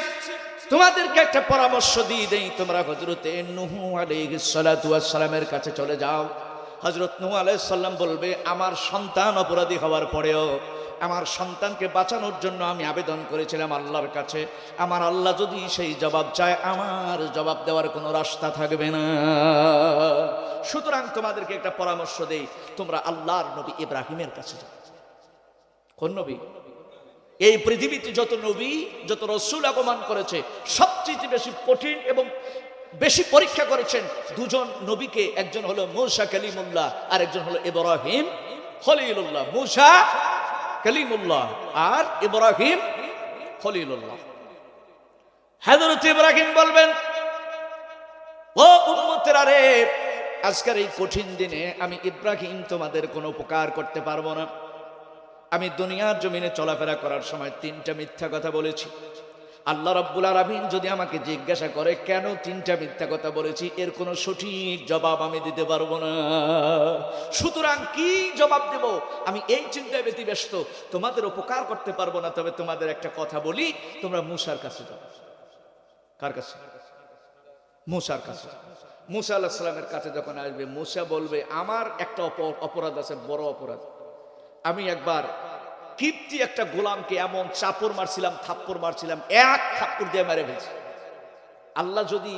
তোমাদেরকে একটা পরামর্শ দিয়ে দেই, তোমরা হযরতে নূহ আলাইহিস সালাতু ওয়াস সালামের কাছে চলে যাও। হযরত নূহ আলাইহিস সালাম বলবে আমার সন্তান অপরাধী হওয়ার পরেও আমার সন্তানকে বাঁচানোর জন্য আমি আবেদন করেছিলাম আল্লাহর কাছে, আমার আল্লাহ যদি সেই জবাব চায় আমার জবাব দেওয়ার কোনো রাস্তা থাকবে না। সুতরাং তোমাদেরকে একটা পরামর্শ দেই, তোমরা আল্লাহর নবী ইব্রাহিমের কাছে যাও। কোন নবী? এই পৃথিবীতে যত নবী যত রাসূল আগমন করেছে সবচেয়ে বেশি কঠিন এবং বেশি পরীক্ষা করেছেন দুজন নবীকে, একজন হলো মূসা কালিমুল্লাহ আর একজন হলো ইব্রাহিম খলিলুল্লাহ। মূসা কালিমুল্লাহ আর ইব্রাহিম খলিলুল্লাহ। হযরত ইব্রাহিম বলবেন ও উম্মতেরা রে, আজকের এই কঠিন দিনে আমি ইব্রাহিম তোমাদের কোনো উপকার করতে পারবো না। আমি দুনিয়ার জমিনে চলাফেরা করার সময় 3টা মিথ্যা কথা বলেছি। আল্লাহ রাব্বুল আলামিন যদি আমাকে জিজ্ঞাসা করে কেন 3টা মিথ্যা কথা বলেছি, এর কোনো সঠিক জবাব আমি দিতে পারবো না। সুতরাং কি জবাব দেব আমি এই চিন্তায় ব্যতিব্যস্ত, তোমাদের উপকার করতে পারবো না। তবে তোমাদের একটা কথা বলি, তোমরা মূসার কাছে যাও। কার কাছে? মূসার কাছে। মূসা আলাইহিস সালামের কাছে যখন আসবে, মূসা বলবে আমার একটা অপরাধ আছে, বড় অপরাধ। আমি একবার কিপ্তি একটা গোলামকে এমন চাপড় মারছিলাম, থাপ্পড় মারছিলাম, এক থাপ্পড় দিয়ে মেরে ফেলছি। আল্লাহ যদি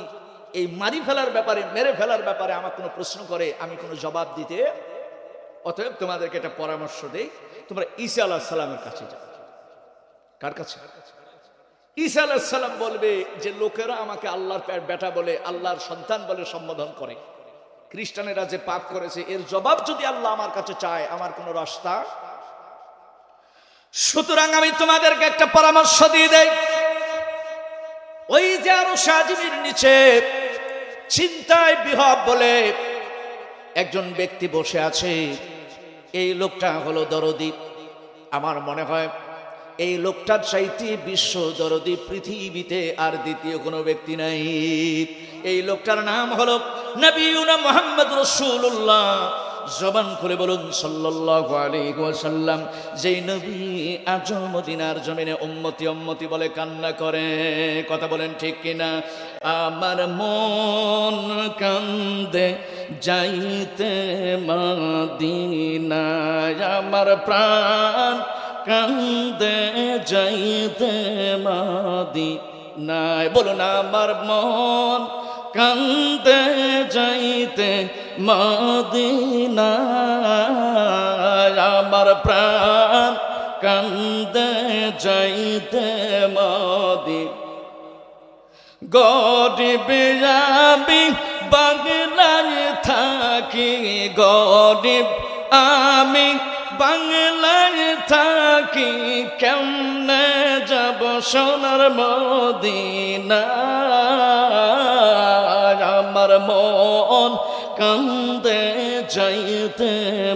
এই মারি ফেলার ব্যাপারে, মেরে ফেলার ব্যাপারে আমার কোনো প্রশ্ন করে, আমি কোনো জবাব দিতে, অতএব তোমাদেরকে একটা পরামর্শ দেই, তোমরা ঈসা আলাইহিস সালামের কাছে যাও। কার কাছে? ঈসা আলাইহিস সালাম বলবে যে লোকেরা আমাকে আল্লাহর বেটা বলে, আল্লাহর সন্তান বলে সম্বোধন করে, খ্রিস্টানেরা যে পাপ করেছে এর জবাব যদি আল্লাহ আমার কাছে চায়, আমার কোনো রাস্তা। সুতরাং আমি তোমাদেরকে একটা পরামর্শ দিয়ে দেই, ওই যে আরশ আজিমের নিচে চিন্তায় বিহব বলে একজন ব্যক্তি বসে আছে, এই লোকটা হলো দরদী। আমার মনে হয় এই লোকটার চাইতে বিশ্ব দরদী পৃথিবীতে আর দ্বিতীয় কোনো ব্যক্তি নাই। এই লোকটার নাম হলো নবিয়ুনা মুহাম্মদ রাসূলুল্লাহ। জবান খুলে বলুন সাল্লাল্লাহু আলাইহি ওয়াসাল্লাম। যেই নবী আজ মদিনার জমিনে উম্মতি উম্মতি বলে কান্না করে, কথা বলেন ঠিক কিনা? আমার মন কান্দে যাইতে মদিনায়, আমার প্রাণ কান্দে যাইতে মদিনায়। বলুন আমার মন কান্দে যাইতে মদিনায়, আমার প্রাণ কান্দে যাইতে মদিনায়। গরিব আমি বাংলায় থাকি, গরিব আমি বাংলায় থাকি, কেমনে যাব সোনার মদিনা। আমার মন কান্দে যাইতে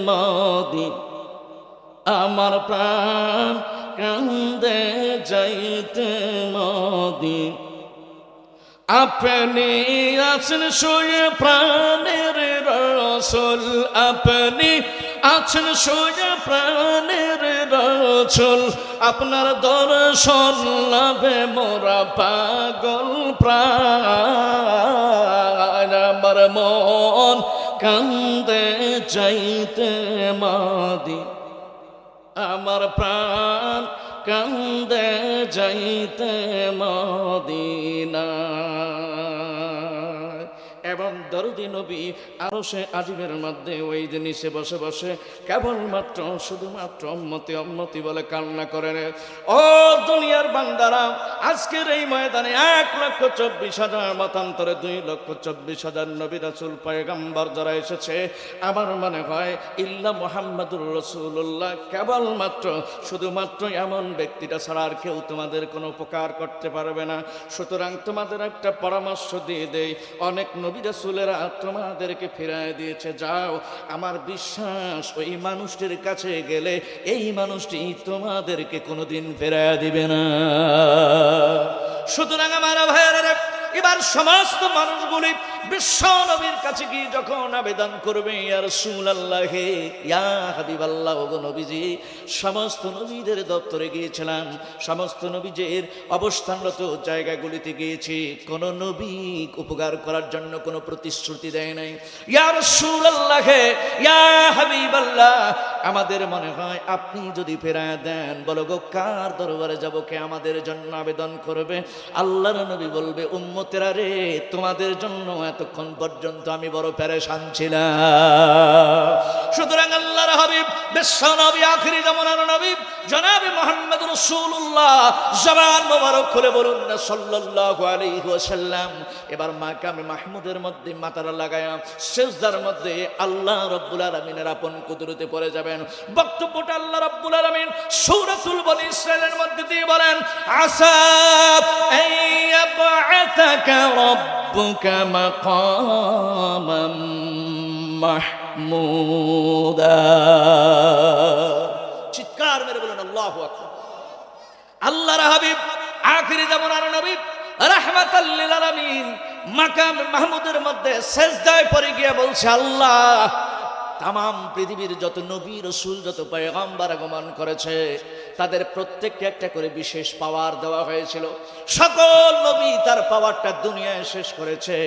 মদিনা, আমার প্রাণ কান্দে যাইতে মদিনা। আপনি আছেন শুয়ে প্রাণের রাসূল, আপনি আছেন শুয়ে প্রাণের রাসূল, আপনার দর্শন লাভে মোরা পাগল প্রাণ। আমার মন কান্দে যাইতে মদিনা, আমার প্রাণ কান্দে যাইতে মদিনা। এবং দরদি নবী আরশে আজিমের মধ্যে ওই যে নিচে বসে বসে কেবলমাত্র শুধুমাত্র উম্মতি উম্মতি বলে কান্না করেন। ও দুনিয়ার বান্দারা, আজকের এই ময়দানে 1,24,000 মতান্তরে 2,24,000 নবী রাসূল পয়গম্বর যারা এসেছে, আমার মনে হয় ইল্লা মুহাম্মাদুর রাসূলুল্লাহ কেবলমাত্র শুধুমাত্র এমন ব্যক্তিটা ছাড়া আর কেউ তোমাদের কোনো উপকার করতে পারবে না। সুতরাং তোমাদের একটা পরামর্শ দিয়ে দেই, অনেক নবী রাসূলেরা তোমাদেরকে ফিরায় দিয়েছে, যাও, আমার বিশ্বাস ওই মানুষটির কাছে গেলে এই মানুষটি তোমাদেরকে কোনোদিন ফিরায় দিবে না। সুতরাং আমার ভাইয়েরা, এবার সমস্ত মানুষগুলি বিশ্ব নবীর কাছে গিয়ে যখন আবেদন করবে, ইয়া রাসূলুল্লাহ, ইয়া হাবিবাল্লাহ, ওগো নবীজি, সমস্ত নবীদের দপ্তরে গিয়েছিলাম, সমস্ত নবীদের অবস্থানরত জায়গাগুলিতে গিয়েছি, কোন নবী উপকার করার জন্য কোনো প্রতিশ্রুতি দেয় নাই। ইয়া রাসূলুল্লাহ, ইয়া হাবিবাল্লাহ, আমাদের মনে হয় আপনি যদি ফেরায় দেন, বলো গো কার দরবারে যাব, কে আমাদের জন্য আবেদন করবে? আল্লাহর নবী বলবে, উম্মতেরা রে, তোমাদের জন্য এতক্ষণ পর্যন্ত আমি বড় পেরেশান ছিলাম। সুতরাং আল্লাহর হাবিব বিশ্ব নবী আখিরি জামানার নবী জনাবে মুহাম্মদ রাসূলুল্লাহ জবান মোবারক খুলে বলুন না সাল্লাল্লাহু আলাইহি ওয়াসাল্লাম। এবার মাকামে মাহমুদের মধ্যে মাথাটা লাগায়া সিজদার মধ্যে আল্লাহ রাব্বুল আলামিনের আপন কুদরতে পড়ে যাবেন। বক্তব্যটা আল্লাহ রাব্বুল আলামিন সূরাতুল বনী ইসরাঈলের মধ্যে দিয়ে বলেন, আসা আইয়াবআসাকা রাব্বুকা মাকামান মাহমুদা। চিৎকার মেরে বলেন আল্লাহু আকবার। আল্লাহর হাবিব আখিরি জামানার নবী রাহমাতাল লিল আলামিন মাকাম মাহমুদের মধ্যে সিজদায় পড়ে গিয়ে বলছে, আল্লাহ, তামাম পৃথিবীর যত নবী রাসূল যত পয়গম্বর আগমন করেছে তাদের প্রত্যেককে একটা করে বিশেষ পাওয়ার দেওয়া হয়েছিল। সকল নবী তার পাওয়ারটা দুনিয়ায় শেষ করেছে,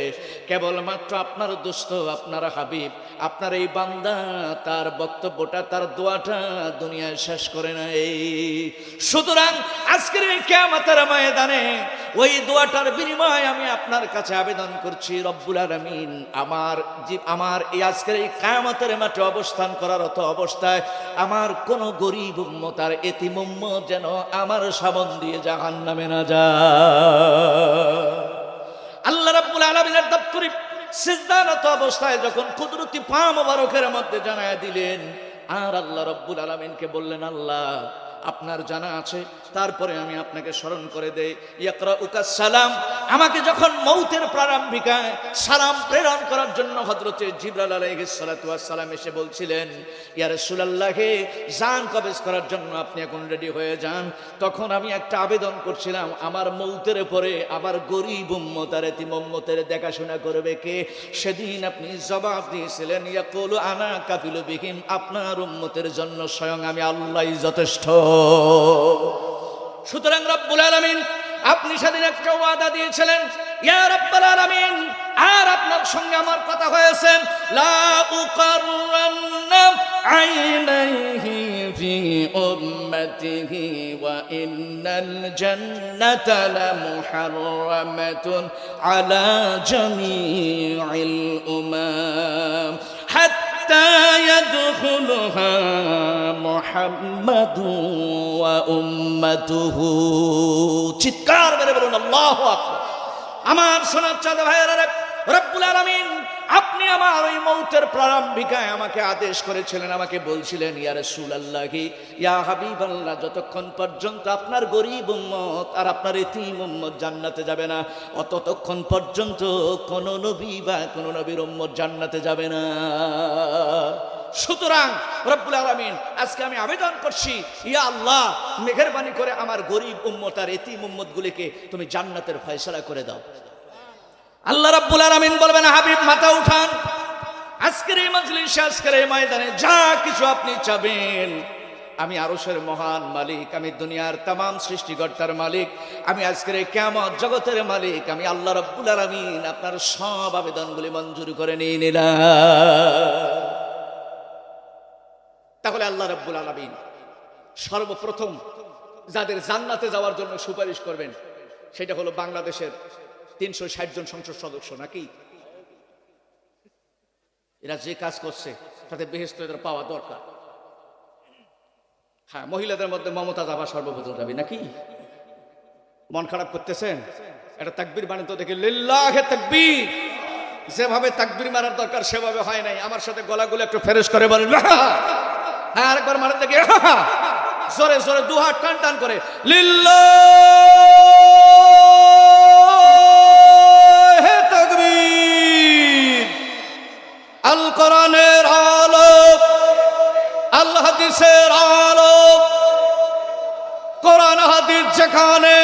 কেবলমাত্র আপনার দোস্ত, আপনার হাবিব, আপনার এই বান্দা তার বক্তব্যটা, তার দোয়াটা দুনিয়ায় শেষ করে নাই। সুতরাং আজকের এই কিয়ামতের ময়দানে ওই দোয়াটার বিনিময়ে আমি আপনার কাছে আবেদন করছি, রব্বুল আলামিন আমার এই আজকের এই কিয়ামতের মাঠে অবস্থান করার অত অবস্থায় আমার কোন গরিব উম্মত আর এতিম উম্মত যেন আমার সামন দিয়ে জাহান্নামে না যায়। আল্লাহ রাব্বুল আলামিনের দপ্তরি সিজদারত অবস্থায় যখন কুদরতি পা মোবারকের মধ্যে জানায়া দিলেন, আর আল্লাহ রাব্বুল আলামিনকে বললেন, আল্লাহ আপনার জানা আছে, তারপরে আমি আপনাকে স্মরণ করে দেই। ইয়াকরাউকাস সালাম, আমাকে যখন মৌতের প্রারম্ভিকায় সালাম প্রেরণ করার জন্য হযরতে জিবরাইল আলাইহিস সালাতু ওয়াস সালাম এসে বলছিলেন, ইয়া রাসূলুল্লাহ হে, জান কবজ করার জন্য আপনি এখন রেডি হয়ে যান। তখন আমি একটা আবেদন করছিলাম, আমার মৌতের পরে আবার গরীব উম্মত আর এতিম উম্মতের দেখাশোনা করবে কে? সেদিন আপনি জবাব দিয়েছিলেন, ইয়াকুলু আনা কাফিলু বিহিম, আপনার উম্মতের জন্য স্বয়ং আমি আল্লাহই যথেষ্ট। সুতরাং রব্বুল আলামিন আপনি সেদিন একটা ওয়াদা দিয়েছিলেন, ইয়া রব্বুল আলামিন, আর আপনার সঙ্গে আমার কথা হয়েছে, লা উকাররান্না আইনাইহি ফি উম্মতিহি ওয়া ইন্নাল জান্নাতা লামুহাররামাতুন আলা জামিইল উমাম হাত্তা ইয়াদখুলুহা মুহাম্মাদু ওয়া উম্মাতুহু। চিৎকার মেরে বলুন আল্লাহু আকবার। আমার সোনার চাঁদ ভাইয়েরা, রব্বুল আলামিন আপনি আমার ওই মৌতের প্রারম্ভিকায় আমাকে আদেশ করেছিলেন, আমাকে বলছিলেন, ইয়া রাসূলুল্লাহি, ইয়া হাবিবাল্লাহ, যতক্ষণ পর্যন্ত আপনার গরীব উম্মত আর আপনার এতিম উম্মত জান্নাতে যাবে না, ততক্ষণ পর্যন্ত কোন নবী বা কোন নবীর উম্মত জান্নাতে যাবে না। সুতরাং রব্বুল আলামিন আজকে আমি আবেদন করছি, ইয়া আল্লাহ, মেহেরবানি করে আমার গরীব উম্মত আর এতিম উম্মতগুলিকে তুমি জান্নাতের ফয়সালা করে দাও। আল্লাহ রাব্বুল আলামিন বলবেন, হাবিব মাথা উঠান, আজকের এই মজলিসে, আজকের এই ময়দানে যা কিছু আপনি চাবেন, আমি আরশের মহান মালিক, আমি দুনিয়ার तमाम সৃষ্টিকর্তার মালিক, আমি আজকের এই কিয়ামত জগতের মালিক, আমি আল্লাহ রাব্বুল আলামিন আপনার সব আবেদনগুলি মঞ্জুর করে নিয়ে নিলাম। তাহলে আল্লাহ রাব্বুল আলামিন সর্বপ্রথম যাদের জান্নাতে যাওয়ার জন্য সুপারিশ করবেন সেটা হলো বাংলাদেশের 360 জন সংসদ সদস্য, নাকি? এরা যে কাজ করছে তাতে বেহেশত এদের পাওয়া দরকার। হ্যাঁ, মহিলাদের মধ্যে মমতা যাবা সর্বপ্রথম যাবে, নাকি? মন খারাপ করতেছেন? এটা তাকবীর বাণী তো দেখি, লিল্লাহে তাকবীর। যেভাবে তাকবীর মারার দরকার সেভাবে হয় নাই। আমার সাথে গলাগুলো একটু ফেরেশ করে বলেন, হ্যাঁ আরেকবার মারেন দেখি, জোরে জোরে দু হাত টান টান করে, লিল্লাহে তাকবীর। আল কোরআনের আলো, আল হাদিসের আলো, কোরআন হাদিস যেখানে,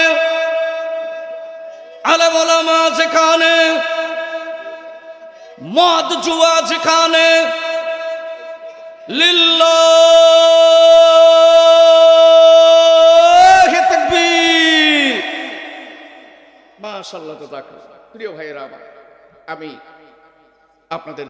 আলেম ওলামা যেখানে, মদ জুয়া যেখানে, লিল্লাহি তাকবীর। মাশাআল্লাহ। তো প্রিয় ভাইয়েরা, আমি আপনাদের